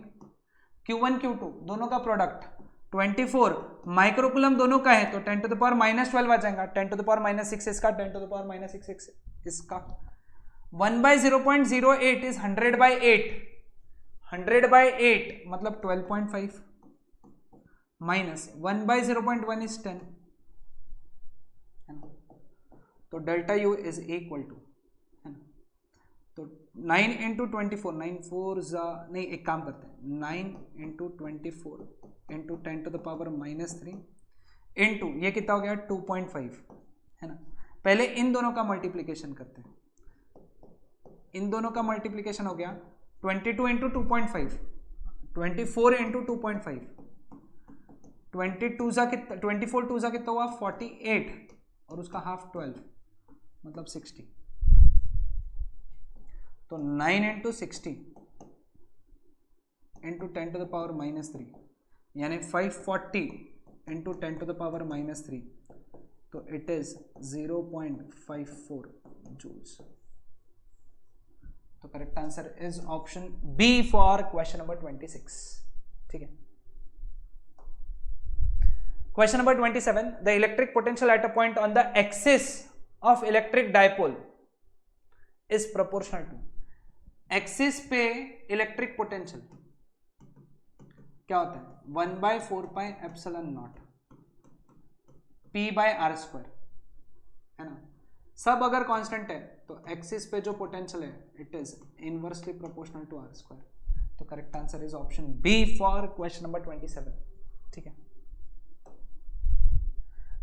Q1 Q2 दोनों का प्रोडक्ट 24 माइक्रोकूलम दोनों का है, तो 10 टू द पावर -12 आ जाएगा, 10 टू द पावर -6 इसका, 10 टू द पावर -6 इसका। 1/0.08 इज 100/8, 100/8 मतलब 12.5 माइनस 1/0.1 इज 10, है ना, तो delta U is equal to, है ना, तो 9 इंटू 24, 9 4 नहीं, एक काम करते हैं, 9 into 24 into 10 to the power -3 into ये कितना हो गया 2.5, है ना। पहले इन दोनों का मल्टीप्लीकेशन करते हैं, इन दोनों का मल्टीप्लीकेशन हो गया 22 इंटू 2.5, 24 इंटू 2.5, 24 टू ज़ा कितना हुआ 48 और उसका हाफ 12 मतलब 60, तो 9 into 60 into 10 to the power -3 यानी 540 इंटू 10 टू द पावर -3, तो इट इज 0.54 जूल्स। तो correct answer is option B for question number 26। ठीक है, question number 27, the electric potential at a point on the axis of electric dipole is proportional to, axis पे इलेक्ट्रिक पोटेंशियल क्या होता है 1/4 पाई एप्सिलॉन नॉट P/r², है ना। सब अगर कांस्टेंट है तो एक्सिस पे जो पोटेंशियल है it is inversely proportional to r²। तो correct answer is option B for question number 27। ठीक है,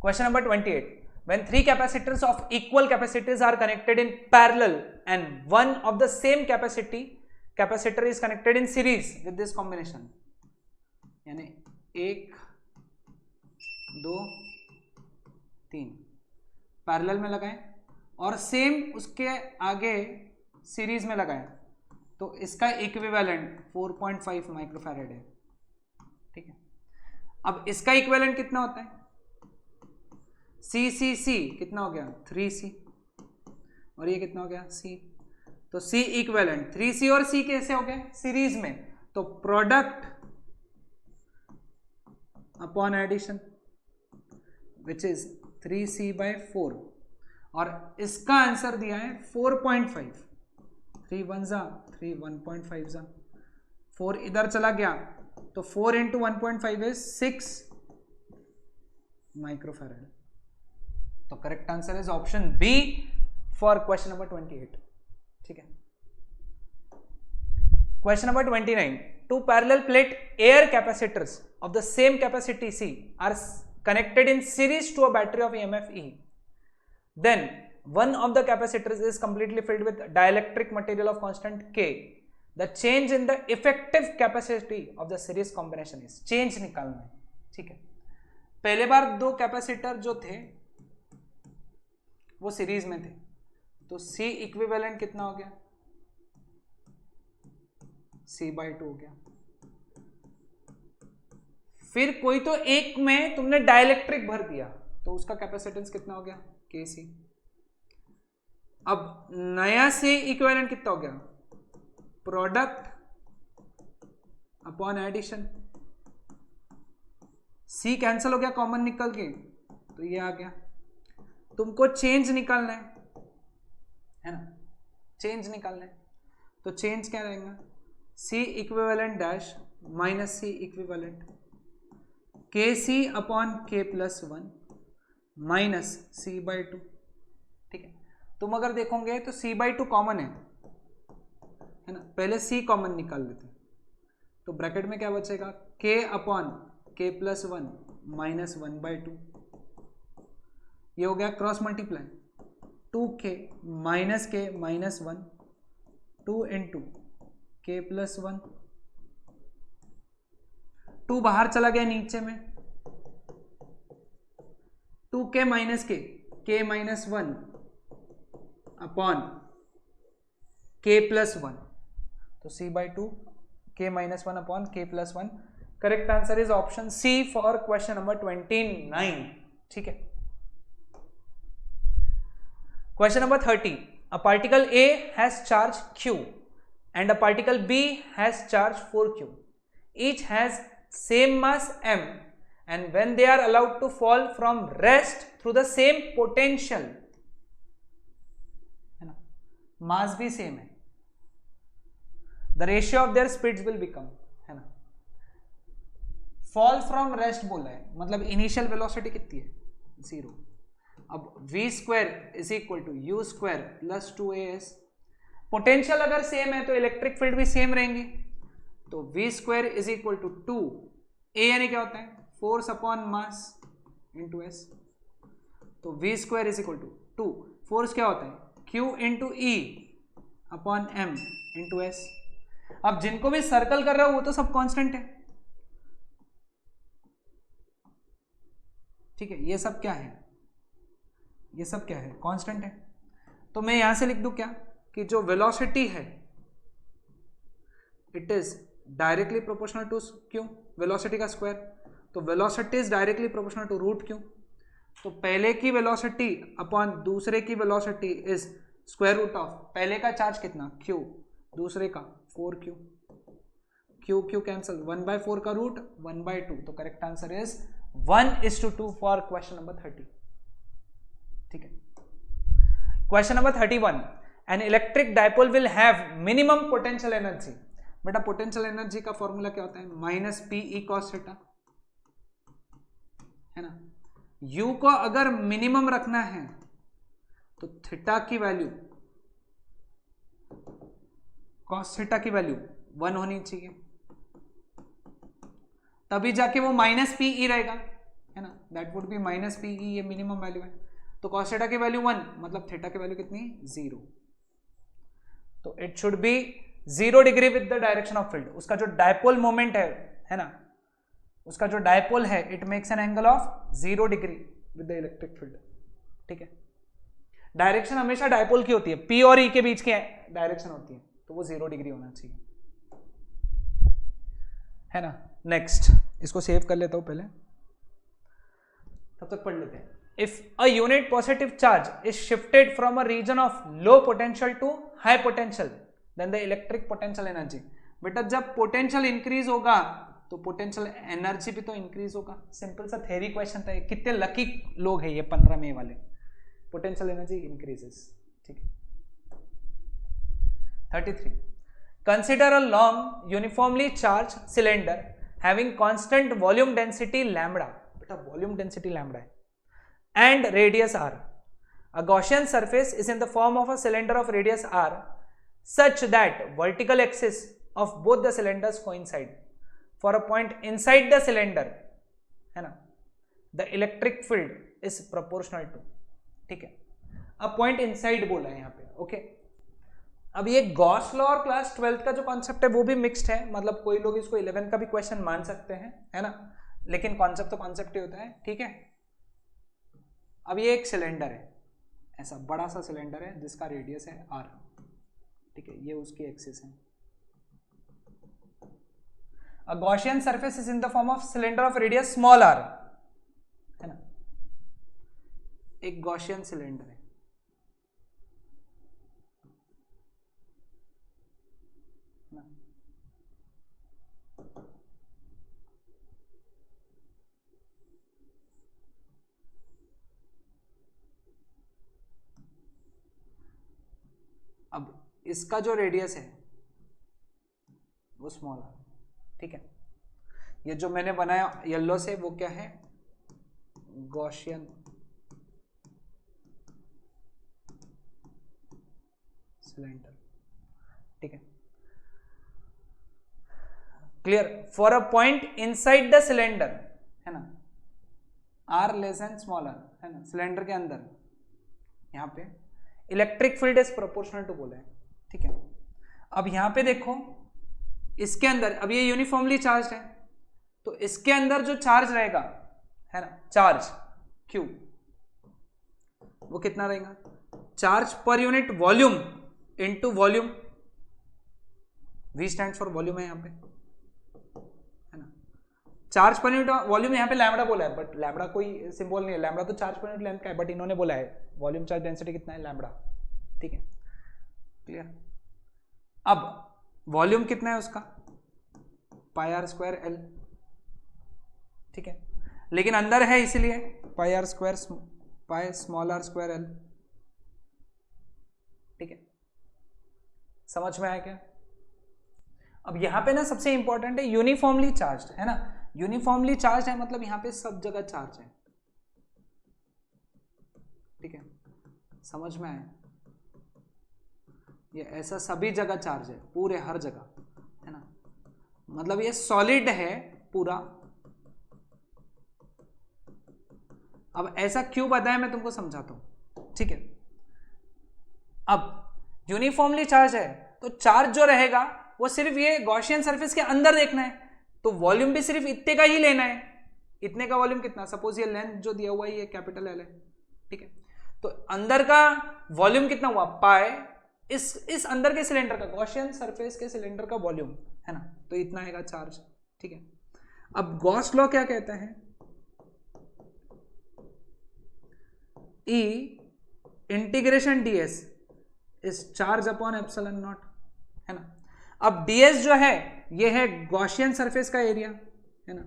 question number 28, when 3 capacitors of equal capacities are connected in parallel and one of the same capacitor is connected in series with this combination, यानी 1 2 3 पैरेलल में लगाएं और सेम उसके आगे सीरीज में लगाएं, तो इसका इक्विवेलेंट 4.5 माइक्रोफैरेड है। ठीक है, अब इसका इक्विवेलेंट कितना होता है C कितना हो गया 3C, और ये कितना हो गया C, तो C इक्विवेलेंट 3C और C कैसे हो गए सीरीज में, तो product upon addition which is 3C/4, और इसका आंसर दिया है 4.5, 3 1 जा 3 1.5 जा 4 इधर चला गया, तो 4 इंटू 1.5 इज 6 माइक्रोफैरेड। तो correct answer is option B for question number 28। ठीक है, question number 29, 2 parallel plate air capacitors of the same capacity C are connected in series to a battery of EMF E. Then one of the capacitors is completely filled with dielectric material of constant K. The change in the effective capacity of the series combination is, change निकालना है। ठीक है, पहले बार 2 कैपेसिटर जो थे वो सीरीज में थे, तो C इक्विवेलेंट कितना हो गया C/2 हो गया। फिर कोई तो एक में तुमने डाइलेक्ट्रिक भर दिया, तो उसका कैपेसिटेंस कितना हो गया Kc। अब नया C इक्विवेलेंट कितना हो गया product upon addition, C cancel हो गया कॉमन निकल के, तो ये आ गया। तुमको चेंज निकालना है ना, चेंज निकालना है, तो चेंज क्या रहेगा C equivalent dash minus C equivalent Kc upon K+1 minus C/2। ठीक है, तुम अगर देखोगे तो C/2 कॉमन है ना, पहले C कॉमन निकाल लेते, तो ब्रैकेट में क्या बचेगा K अपॉन K+1 माइनस 1/2, ये हो गया cross multiply 2K minus K minus 1 2 into K+1, 2 बाहर चला गया नीचे में, 2K minus K minus 1 upon K+1, तो C/2 K minus 1 upon K+1। Correct answer is option C for question number 29। ठीक है, question number 30, a particle A has charge Q and a particle B has charge 4q. Each has same mass m, and when they are allowed to fall from rest through the same potential, है ना, mass भी same है, the ratio of their speeds will become, है ना, fall from rest बोला है, मतलब initial velocity कितनी है, 0. अब v square is equal to u square plus 2as. Potential अगर सेम है तो इलेक्ट्रिक फील्ड भी सेम रहेंगी, तो v square is equal to 2 a यानी क्या होता है, force upon mass into s. तो v square is equal to 2, force क्या होता है, q into E upon m into s. अब जिनको भी सर्कल कर रहा हूं वो तो सब कांस्टेंट है, ठीक है, ये सब क्या है, ये सब क्या है, कांस्टेंट है. तो मैं यहां से लिख दूं क्या कि जो वेलोसिटी है it is directly proportional to Q, velocity का स्क्वायर. तो velocity is directly proportional to root Q. तो पहले की वेलोसिटी अपॉन दूसरे की velocity is square root of पहले का चार्ज कितना क्यू, दूसरे का 4q. क्यू क्यू कैंसिल, 1/4 का रूट 1/2. तो correct answer is 1:2 for question number 30. ठीक है. Question number 31. An electric dipole will have minimum potential energy. बेटा पोटेंशियल एनर्जी का फॉर्मूला क्या होता है, minus P E cos theta, है ना. U को अगर मिनिमम रखना है तो थीटा की वैल्यू, कॉस थीटा की वैल्यू 1 होनी चाहिए, तभी जाके वो माइनस पी ई रहेगा, है ना. That would be minus P E, ये मिनिमम वैल्यू है. तो कॉस थीटा की वैल्यू 1, मतलब थीटा की वैल्यू कितनी, 0. तो it should be 0 degree with the direction of field. उसका जो डायपोल मोमेंट है ना, उसका जो डायपोल है it makes an angle of 0 degree with the electric field. ठीक है. डायरेक्शन हमेशा डायपोल की होती है, पी और ई के बीच की डायरेक्शन होती है, तो वो 0 डिग्री होना चाहिए, है ना. नेक्स्ट, इसको सेव कर लेता हूं पहले, तब तक पढ़ लेते हैं. If a unit positive charge is shifted from a region of low potential to high potential, then the electric potential energy. बेटा जब पोटेंशियल इंक्रीज होगा तो पोटेंशियल एनर्जी भी तो इंक्रीज होगा. सिंपल सा थ्योरी क्वेश्चन था. कितने लकी लोग हैं ये 15 में वाले. Potential energy increases. ठीक है. 33. Consider a long uniformly charged cylinder having constant volume density lambda. बेटा वॉल्यूम डेंसिटी लैम्बडा है and radius r. A Gaussian surface is in the form of a cylinder of radius r such that vertical axis of both the cylinders coincide. For a point inside the cylinder, है ना, the electric field is proportional to. ठीक है. अब पॉइंट इनसाइड बोला है यहाँ पे. ओके. अब ये गॉस लॉ और क्लास 12th का जो कॉन्सेप्ट है वो भी मिक्स्ड है, मतलब कोई लोग इसको 11 का भी क्वेश्चन मान सकते हैं, है ना, लेकिन कॉन्सेप्ट तो कॉन्सेप्ट ही होता है. ठीक है. अब ये एक सिलेंडर है, ऐसा बड़ा सा सिलेंडर है जिसका रेडियस है r. ठीक है. ये उसकी एक्सिस है. A Gaussian surface is in the form of cylinder of radius small r, है ना. एक गॉसियन सिलेंडर है. अब इसका जो रेडियस है वो स्मॉल है. ठीक है. ये जो मैंने बनाया येलो से वो क्या है, गॉसियन सिलेंडर. ठीक है. Clear. For a point inside the cylinder, है ना, आर लेस एंड स्मॉलर, है ना, सिलेंडर के अंदर यहां पे electric field is proportional to बोला है. ठीक है. अब यहां पे देखो इसके अंदर, अब ये यूनिफॉर्मली चार्ज है तो इसके अंदर जो चार्ज रहेगा, है ना, चार्ज Q, वो कितना रहेगा, charge per unit volume into volume. V stands for volume है यहां पे, है ना. चार्ज पर यूनिट वॉल्यूम यहाँ पे लैम्बडा बोला है, बट लैम्बडा कोई सिंबल नहीं है. लैम्बडा तो चार्ज पर यूनिट लेंथ का है, बट इन्होंने बोला है वॉल्यूम चार्ज डेंसिटी कितना है, लैम्बडा. ठीक है. क्लियर. अब वॉल्यूम कितना है उसका, पाई आर स्क्वायर एल, ठीक है, लेकिन अंदर है इसलिए pi R square pi small R square L, ठीक है, समझ में आया क्या? अब यहां पे ना सबसे इंपॉर्टेंट है यूनिफॉर्मली चार्ज, है ना, यूनिफॉर्मली चार्ज है मतलब यहां पे सब जगह चार्ज है, ठीक है, समझ में आया? ये ऐसा सभी जगह चार्ज है, पूरे हर जगह, है ना, मतलब ये सॉलिड है पूरा। अब ऐसा क्यों बताया मैं तुमको समझाता हूं, ठीक है। अब यूनिफॉर्मली चार्ज है तो चार्ज जो रहेगा वो सिर्फ ये गॉसियन सरफेस के अंदर देखना है, तो वॉल्यूम भी सिर्फ इतने का ही लेना है। इतने का वॉल्यूम कितना, सपोज ये लेंथ जो दिया हुआ है ये कैपिटल एल है, ठीक है, तो अंदर का वॉल्यूम कितना हुआ पाई, इस अंदर के सिलेंडर का, गॉसियन सरफेस के सिलेंडर का वॉल्यूम, है ना, तो इतना आएगा चार्ज, ठीक है। अब गॉस लॉ क्या कहता है, E integration ds is charge upon epsilon not, है ना। अब ds जो है ये है गॉसियन सरफेस का एरिया, है ना,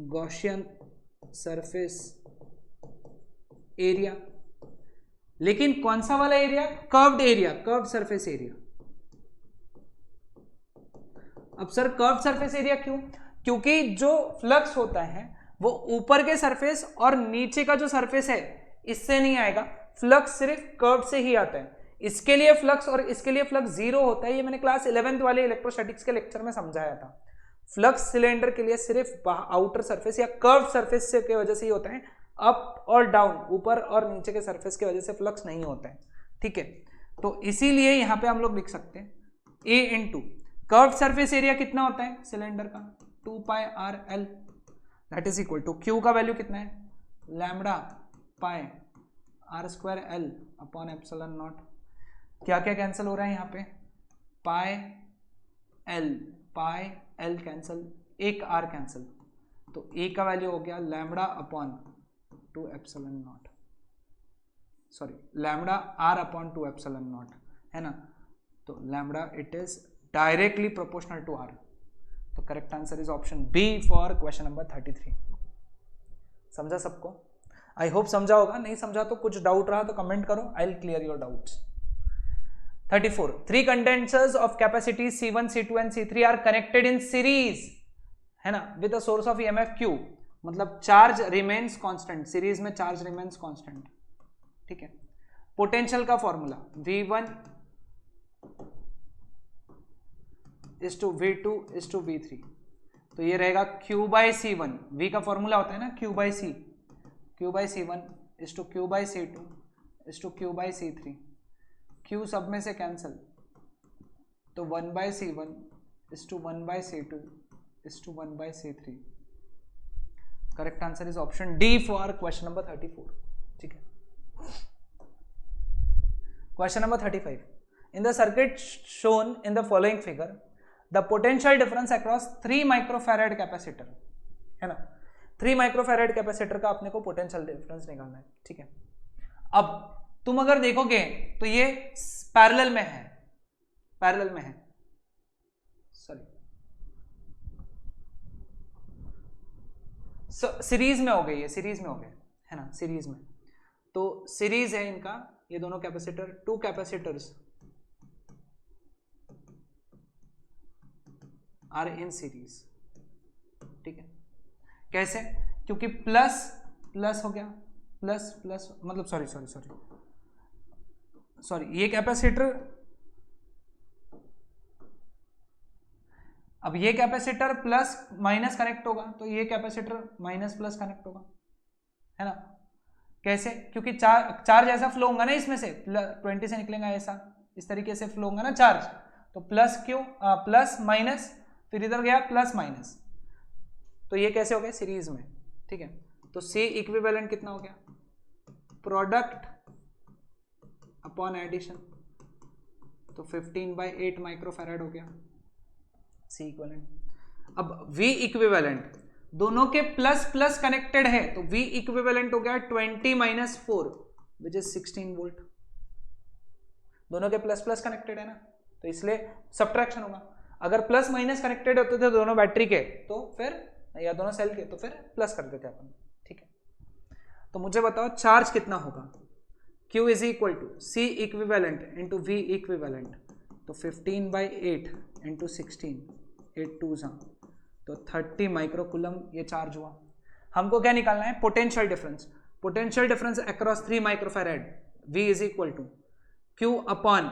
गॉसियन सरफेस एरिया, लेकिन कौन सा वाला area, curved area, curved surface area. अब सर कर्व्ड सरफेस एरिया क्यों, क्योंकि जो फ्लक्स होता है वो ऊपर के सरफेस और नीचे का जो सरफेस है इससे नहीं आएगा, फ्लक्स सिर्फ कर्व से ही आता है। इसके लिए फ्लक्स और इसके लिए फ्लक्स जीरो होता है, ये मैंने क्लास 11th वाले इलेक्ट्रोस्टैटिक्स के लेक्चर में समझाया था। फ्लक्स सिलेंडर के लिए सिर्फ आउटर सरफेस या कर्व सरफेस से की वजह से ही होता है, अप और डाउन, ऊपर और नीचे के सरफेस की वजह से फ्लक्स नहीं होता है, ठीक है। तो इसीलिए यहां पे हम लोग लिख सकते हैं A into curve surface area कितना होता है सिलेंडर का, 2 pi R L, that is equal to Q का वैल्यू कितना है, lambda pi R square L upon epsilon not. क्या क्या कैंसिल हो रहा है यहाँ पे, पाई एल कैंसिल, एक आर कैंसिल, तो ए का वैल्यू हो गया lambda upon 2 epsilon not, sorry lambda R upon 2 epsilon not, है ना, तो lambda it is directly proportional to R. तो correct answer is option B for question number 33। समझा सबको, आई होप समझा होगा, नहीं समझा तो कुछ डाउट रहा तो कमेंट करो, I will clear your doubts. 34 3 condensers of capacity C1 C2 and C3 are connected in series, है ना, with a source of EMF Q, मतलब चार्ज रिमेन्स कांस्टेंट, सीरीज में चार्ज रिमेन्स कांस्टेंट, ठीक है। पोटेंशियल का formula V1 is to V2 is to V3, तो ये रहेगा Q by C1, V का फॉर्मूला होता है ना Q by C, Q by C1 is to Q by C2 is to Q by C3, Q सब में से कैंसिल, तो 1 by C1 is to 1 by C2 is to 1 by C3। Correct answer is option D for question number 34, ठीक है। Question number 35, in the circuit shown in the following figure the potential difference across 3 microfarad capacitor, है ना, 3 माइक्रोफैराड कैपेसिटर का अपने को पोटेंशियल डिफरेंस निकालना है, ठीक है। अब तुम अगर देखोगे तो ये पैरेलल में है, पैरेलल में है, सॉरी सीरीज में हो गई है, सीरीज में हो गए, है ना, सीरीज में, तो सीरीज है इनका, ये दोनों capacitor, 2 capacitors are in series, ठीक है। कैसे, क्योंकि प्लस प्लस हो गया, प्लस प्लस मतलब सॉरी ये कैपेसिटर, अब ये कैपेसिटर प्लस माइनस कनेक्ट होगा तो ये कैपेसिटर माइनस प्लस कनेक्ट होगा, है ना। कैसे, क्योंकि चार्ज ऐसा फ्लो होगा ना इसमें से, 20 से निकलेगा ऐसा, इस तरीके से फ्लो होगा ना चार्ज, तो प्लस क्यों, प्लस माइनस, फिर इधर गया प्लस माइनस, तो ये कैसे हो गया सीरीज में, ठीक है। तो सी इक्विवेलेंट कितना हो गया, प्रोडक्ट अपॉन एडिशन, तो 15/8 माइक्रोफैराड हो गया सी इक्विवेलेंट। अब V इक्विवेलेंट दोनों के प्लस प्लस कनेक्टेड है, तो V इक्विवेलेंट हो गया 20 - 4 विच इज 16 वोल्ट, दोनों के प्लस प्लस कनेक्टेड है ना, तो इसलिए सब्ट्रैक्शन होगा। अगर प्लस माइनस कनेक्टेड होते थे दोनों बैटरी के तो फिर, या दोनों सेल के, तो फिर प्लस करते थे अपन। ठीक है, तो मुझे बताओ चार्ज कितना होगा। Q is equal to C equivalent into V equivalent, तो 15/8 इंटू 16, 8 2 तो 30 माइक्रोकूलम ये चार्ज हुआ। हमको क्या निकालना है, potential difference. Potential difference across 3 microfarad, V is equal to Q upon,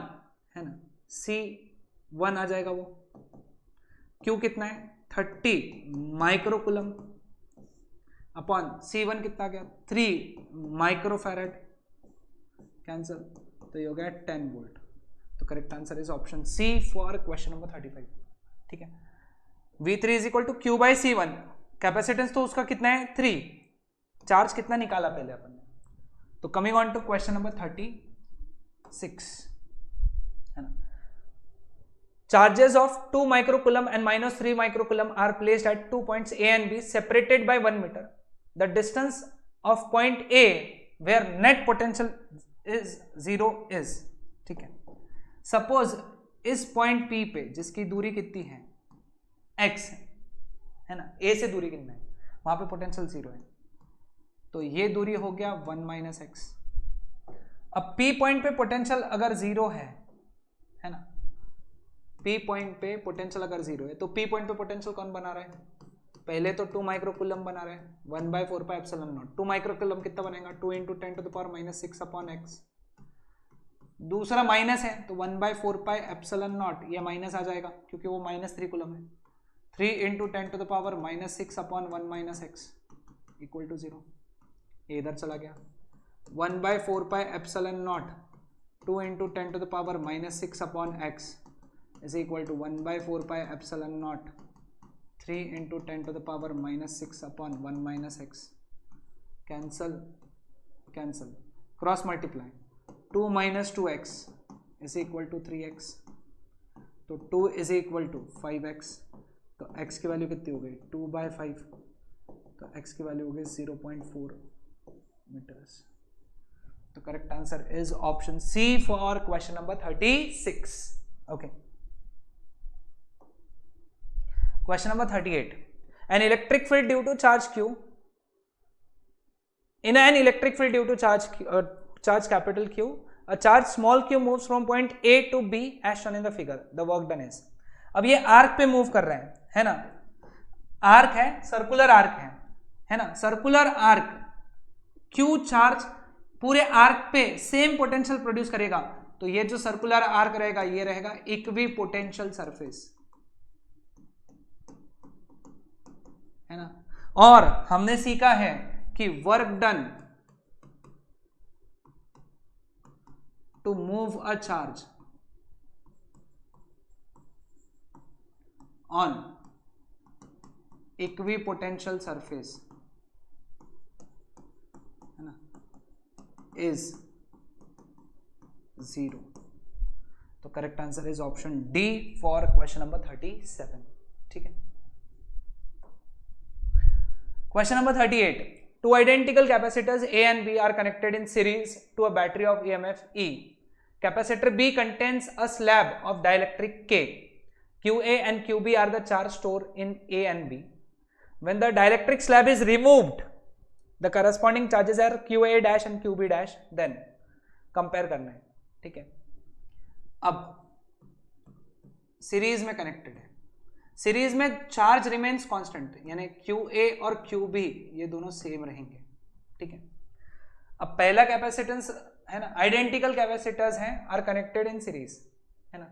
है ना, C1 आ जाएगा वो। Q कितना है 30 माइक्रोकूलम अपॉन C1 कितना गया 3 माइक्रोफैरेड, कैंसिल, तो ये हो गया 10 वोल्ट। तो correct answer is option C for question number 35। ठीक है, V3 is equal to Q by C1, capacitance तो उसका कितना है 3, चार्ज कितना निकाला पहले अपन ने। तो coming on to question number 36, है ना, charges of 2 microcoulomb and minus 3 microcoulomb are placed at 2 points A and B separated by 1 meter. The distance of point A where net potential is 0 is, ठीक है, सपोज इस पॉइंट P पे जिसकी दूरी कितनी है x है ना, A से दूरी कितना है, वहां पे पोटेंशियल 0 है, तो ये दूरी हो गया 1 माइनस एक्स। अब P पॉइंट पे पोटेंशियल अगर 0 है ना, P पॉइंट पे पोटेंशियल अगर 0 है तो P पॉइंट पे पोटेंशियल कौन बना रहा है, पहले तो 2 माइक्रोकूलम बना रहा है, 1/4 पाई एप्सिलॉन नॉट। 2 माइक्रोकूलम कितना बनेगा 2 × 10⁻⁻6 अपॉन एक्स, दूसरा माइनस है तो 1/4 पाई एप्सिलॉन नॉट, ये माइनस आ जाएगा क्योंकि वो -3 कूलम है। 3 × 10⁻⁻6 upon 1 minus x equal to 0, ये इधर चला गया। 1/4 pi epsilon not 2 × 10⁻⁻6 upon x is equal to 1/4 pi epsilon naught 3 × 10⁻⁻6 upon 1 minus x, cancel, cancel, cross multiply, 2 minus 2x is equal to 3x, तो 2 is equal to 5x, तो x की वैल्यू कितनी हो गई 2/5, तो x की वैल्यू हो गई 0.4 मीटर्स। तो correct answer is option C for question number 36। Okay, Question number 38. An electric field due to charge Q. In an electric field due to charge capital Q, a charge small q moves from point A to B as shown in the figure. The work done is. अब ये आर्क पे मूव कर रहे हैं, है ना, आर्क है, सर्कुलर आर्क है ना, सर्कुलर आर्क Q चार्ज पूरे आर्क पे सेम पोटेंशियल प्रोड्यूस करेगा, तो ये जो सर्कुलर आर्क रहेगा ये रहेगा इक्वी पोटेंशियल सरफेस, है ना। और हमने सीखा है कि work done to move a charge on equipotential surface, है ना, इज 0। तो correct answer is option D for question number 37। ठीक है, Question number 38. Two identical capacitors A and B are connected in series to a battery of EMF E. Capacitor B contains a slab of dielectric K. QA and QB are the charge stored in A and B. When the dielectric slab is removed, the corresponding charges are QA dash and QB dash. Then compare करना है, ठीक है। अब सीरीज में कनेक्टेड है, सीरीज में चार्ज रिमेन्स कांस्टेंट, यानी QA और QB ये दोनों सेम रहेंगे। ठीक है, अब पहला कैपेसिटेंस है ना, आइडेंटिकल कैपेसिटर्स हैं, आर कनेक्टेड इन सीरीज, है ना।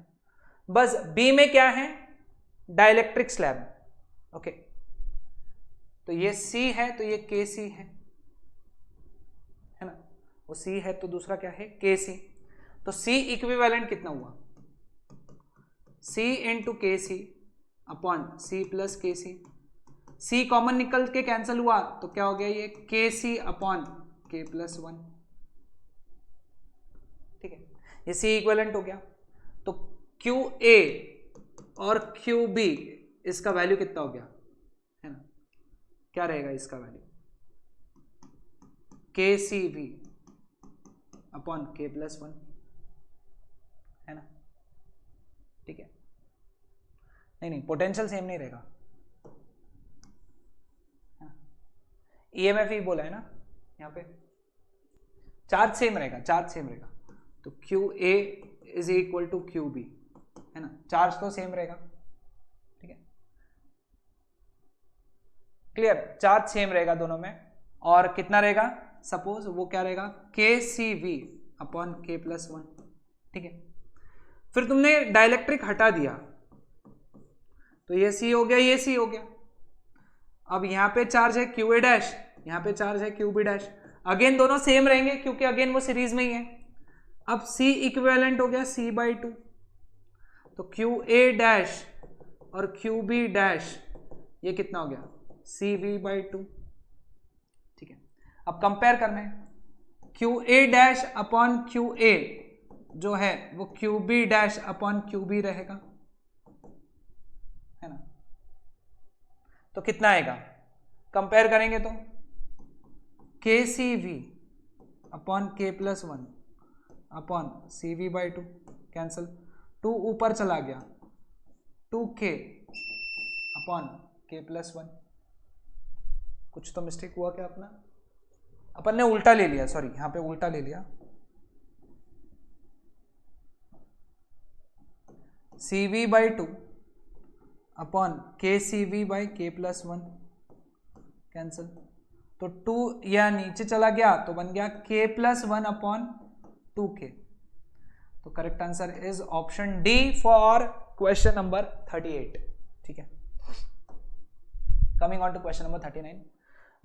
बस B में क्या है, डाइलेक्ट्रिक स्लैब। ओके, तो ये C है तो ये KC है ना, वो C है तो दूसरा क्या है KC। तो C इक्विवेलेंट कितना हुआ, C into KC upon C plus KC। C common निकल के कैंसिल हुआ तो क्या हो गया, ये KC अपॉन K प्लस 1। ठीक है, ये C इक्विवेलेंट हो गया। तो QA और QB इसका वैल्यू कितना हो गया, है ना, क्या रहेगा इसका value KCB upon K plus 1, है ना। ठीक है, नहीं पोटेंशियल सेम नहीं रहेगा, ईएमएफ ही बोला है ना यहाँ पे, चार्ज सेम रहेगा, चार्ज सेम रहेगा, तो Q A is equal to Q B, है ना, चार्ज तो सेम रहेगा, ठीक है, क्लियर, चार्ज सेम रहेगा दोनों में, और कितना रहेगा, सपोज वो क्या रहेगा, के C V upon K plus one, ठीक है। फिर तुमने डाइलेक्ट्रिक हटा दिया तो ये सी हो गया, ये सी हो गया, अब यहां पे चार्ज है क्यू ए डैश, यहां पे चार्ज है क्यू बी डैश, अगेन दोनों सेम रहेंगे क्योंकि अगेन वो सीरीज में ही है। अब C इक्विवेलेंट हो गया C बाई टू, तो क्यू ए डैश और क्यू बी डैश ये कितना हो गया, सी वी बाई टू, ठीक है। अब कंपेयर करना है, Q A dash upon Q A जो है वो Q B dash upon Q B रहेगा, है ना, तो कितना आएगा, कंपेयर करेंगे तो K C V upon K plus one upon C V by two, cancel, two ऊपर चला गया, टू के अपॉन के प्लस वन, कुछ तो मिस्टेक हुआ क्या अपना, अपन ने उल्टा ले लिया, सॉरी यहां पे उल्टा ले लिया, सी वी बाई टू अपॉन के सी वी बाई के प्लस वन, कैंसल, तो टू या नीचे चला गया तो बन गया के plus one upon two K, तो correct answer is option D for question number 38, ठीक है। Coming on to question number 39,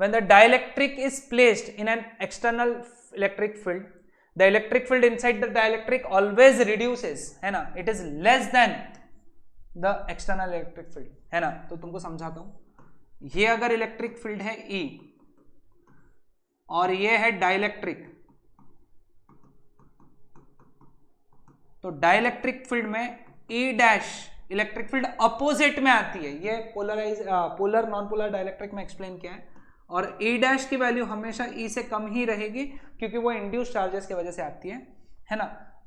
when the dielectric is placed in an external electric field, the electric field inside the dielectric always reduces, है ना, it is less than the external electric field, है ना। तो तुमको समझाता हूं, ये अगर इलेक्ट्रिक फील्ड है E और ये है डाइलेक्ट्रिक, तो डाइलेक्ट्रिक फील्ड में E dash electric field opposite में आती है, ये पोलर नॉन पोलर डाइलेक्ट्रिक में एक्सप्लेन किया है, और E डैश की वैल्यू हमेशा E से कम ही रहेगी क्योंकि वो इंड्यूस चार्जेस की वजह से आती है ना,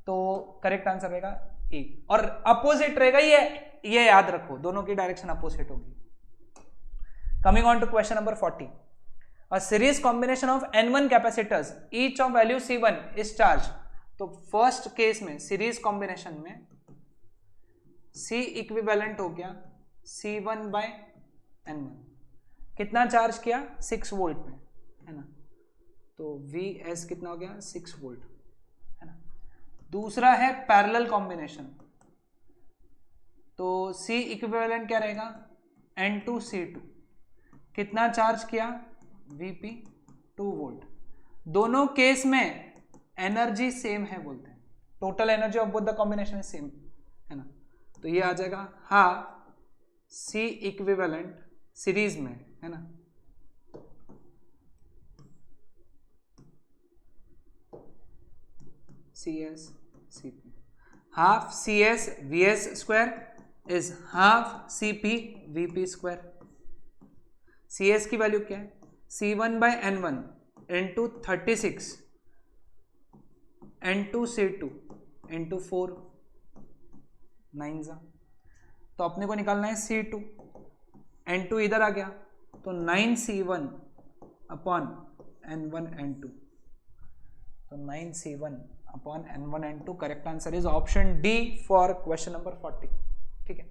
तो करेक्ट आंसर रहेगा E, और अपोजिट रहेगा, ये याद रखो, दोनों की डायरेक्शन अपोजिट होगी। Coming on to question number 40, a series combination of N1 capacitors each of value C1 is charge, तो फर्स्ट केस में सीरीज कॉम्बिनेशन में C इक्विवेलेंट हो गया C1 बाय N1, कितना चार्ज किया, 6 वोल्ट पे, है ना, तो Vs कितना हो गया, 6 वोल्ट, है ना। दूसरा है पैरेलल कॉम्बिनेशन, तो C इक्विवेलेंट क्या रहेगा, N2C2, कितना चार्ज किया, Vp 2 वोल्ट, दोनों केस में एनर्जी सेम है बोलते हैं, total energy of both the combination is same, है ना, तो ये आ जाएगा हाँ C इक्विवेलेंट सीरीज में, है ना, CS CP, half CS VS square is half CP VP square, CS की वैल्यू क्या है, C1 bye N1 into 36 N2C2 into 4 9 जा, तो अपने को निकालना है C2, N2 इधर आ गया तो 9C1 अपॉन N1 N2, तो 9C1 अपॉन N1 N2, correct answer is option D for question number 40, ठीक है।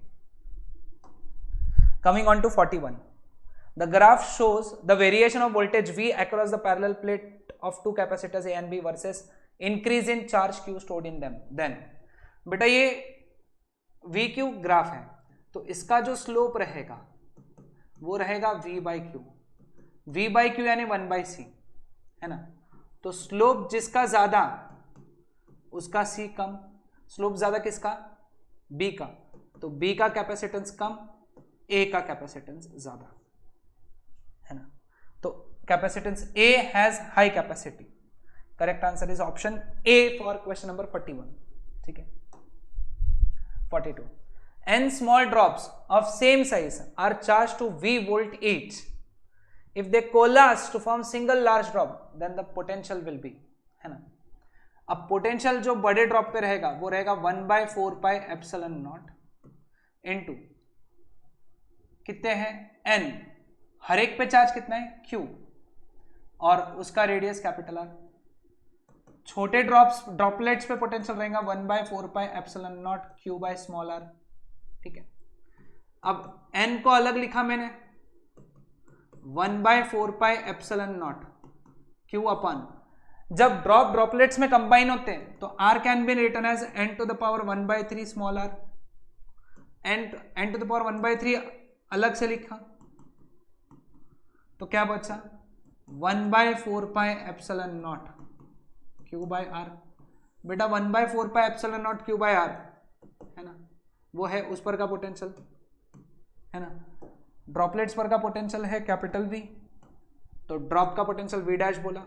Coming on to 41, the graph shows the variation of voltage V across the parallel plate of two capacitors A and B versus increase in charge Q stored in them, then बेटा ये VQ ग्राफ है, तो इसका जो स्लोप रहेगा वो रहेगा V by Q, V by Q यानी 1/c, है ना, तो स्लोप जिसका ज्यादा उसका C कम, स्लोप ज्यादा किसका, B का, तो B का कैपेसिटेंस कम, A का कैपेसिटेंस ज्यादा, है ना, तो capacitance A has high capacity, correct answer is option A for question number 41, ठीक है। 42, n small drops of same size are charged to V volt each. If they coalesce to form single large drop, then the potential will be, है ना। अब पोटेंशियल जो बड़े ड्रॉप पे रहेगा वो रहेगा 1/4 पाई एप्सिलॉन नॉट इनटू कितने हैं n, हर एक पे चार्ज कितना है q, और उसका रेडियस कैपिटल R। छोटे ड्रॉपलेट्स पे पोटेंशियल रहेगा 1/4πε0 q बाय स्मॉल r। ठीक है, अब n को अलग लिखा मैंने 1/4πε0 q अपन, जब ड्रॉपलेट्स में कंबाइन होते हैं तो r can be written as n⁻⁻³ small r, n⁻⁻³ अलग से लिखा तो क्या बचा 1/4πε0 q बाय r। बेटा 1/4πε0 q बाय r है ना, वो है उस पर का पोटेंशियल है ना, ड्रॉपलेट्स पर का पोटेंशियल है कैपिटल V, तो ड्रॉप का पोटेंशियल V डैश बोला,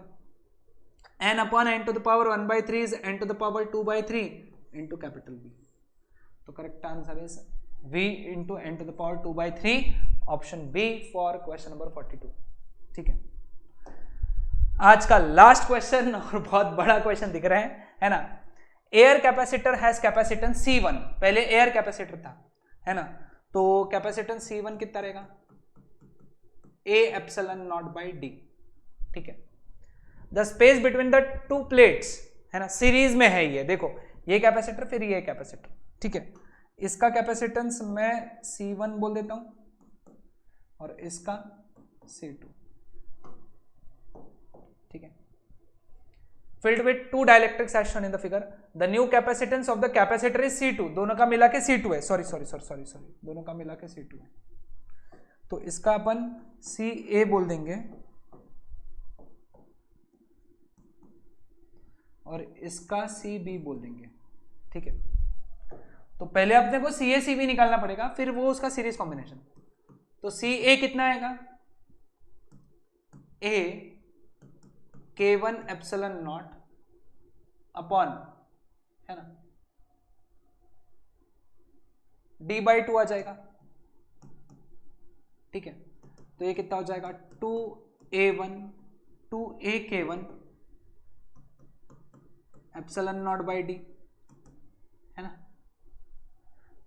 n/n⁻⁻³ is n⁻²/3 into capital V, तो correct answer is V into n⁻²/3, option B for question number 42। ठीक है, आज का लास्ट क्वेश्चन और बहुत बड़ा क्वेश्चन दिख रहा है ना। Air capacitor has capacitance C1, पहले एयर कैपेसिटर था है ना, तो कैपेसिटेंस C1 कितना रहेगा A∈0/d। ठीक है, the space between the two plates है ना, सीरीज में है ये, देखो ये कैपेसिटर फिर ये कैपेसिटर। ठीक है, इसका कैपेसिटेंस मैं C1 बोल देता हूं और इसका C2। ठीक है, filled with two dielectrics as shown in the figure, the new capacitance of the capacitor is C2, दोनों का मिला के C2 है, सॉरी दोनों का मिला के C2 है, तो इसका अपन CA बोल देंगे और इसका CB बोल देंगे। ठीक है, तो पहले अपने को CA CB निकालना पड़ेगा, फिर वो उसका सीरीज कॉम्बिनेशन, तो CA कितना आएगा A K1ε0 अपॉन है ना D/2 आ जाएगा। ठीक है, तो ये कितना हो जाएगा 2A1 2AK1 ε0/d है ना,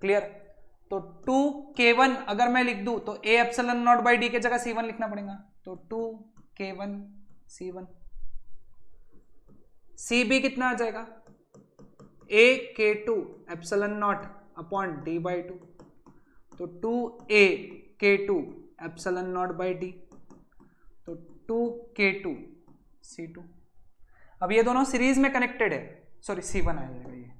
क्लियर। तो 2K1 अगर मैं लिख दूं तो A∈0/d की जगह C1 लिखना पड़ेगा, तो 2K1 C1। CB कितना आ जाएगा AK2ε0 अपॉन D/2, तो 2AK2 ε0/d, तो 2K2 C2। अब ये दोनों सीरीज में कनेक्टेड है, सॉरी C1 आ जाएगा ये,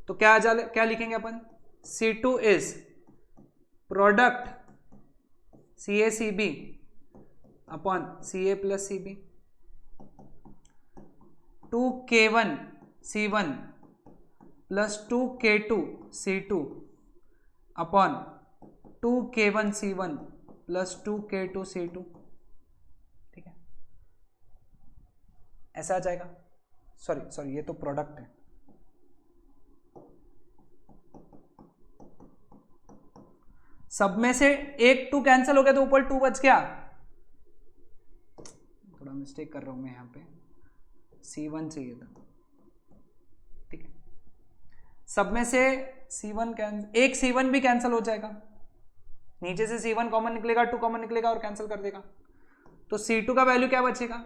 तो क्या लिखेंगे अपन, C2 is product CA/CB upon CA plus CB, 2K1 C1 plus 2K2 C2 upon 2K1 C1 plus 2K2 C2। ठीक है, ऐसा आ जाएगा, सॉरी ये तो प्रोडक्ट है, सब में से एक 2 कैंसिल हो गया तो ऊपर 2 बच गया, थोड़ा मिस्टेक कर रहा हूं मैं यहां पे, C1 चाहिए था। ठीक है, सब में से C1 एक C1 भी कैंसिल हो जाएगा, नीचे से C1 कॉमन निकलेगा, 2 कॉमन निकलेगा और कैंसिल कर देगा, तो C2 का वैल्यू क्या बचेगा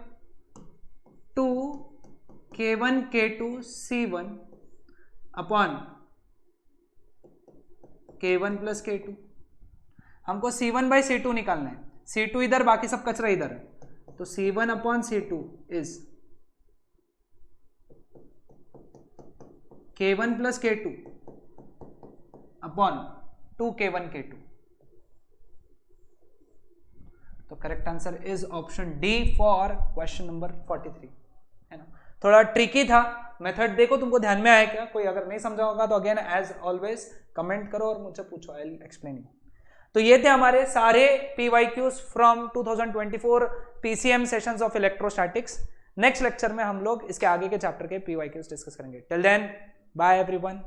2K1 K2 C1 upon K1 plus K2। हमको C1/C2 निकालना है, C2 इधर बाकी सब कचरा इधर है, तो C1 upon C2 is K1 plus K2 upon 2K1 K2, तो correct answer is option D for question number 43 है ना। थोड़ा ट्रिकी था मेथड, देखो तुमको ध्यान में आया क्या, कोई अगर नहीं समझा होगा तो अगेन एज ऑलवेज कमेंट करो और मुझसे पूछो, आई विल एक्सप्लेन यू। तो ये थे हमारे सारे PYQs from 2024 PCM sessions of electrostatics. Next lecture में हम लोग इसके आगे के चैप्टर के PYQs डिस्कस करेंगे। Till then bye everyone.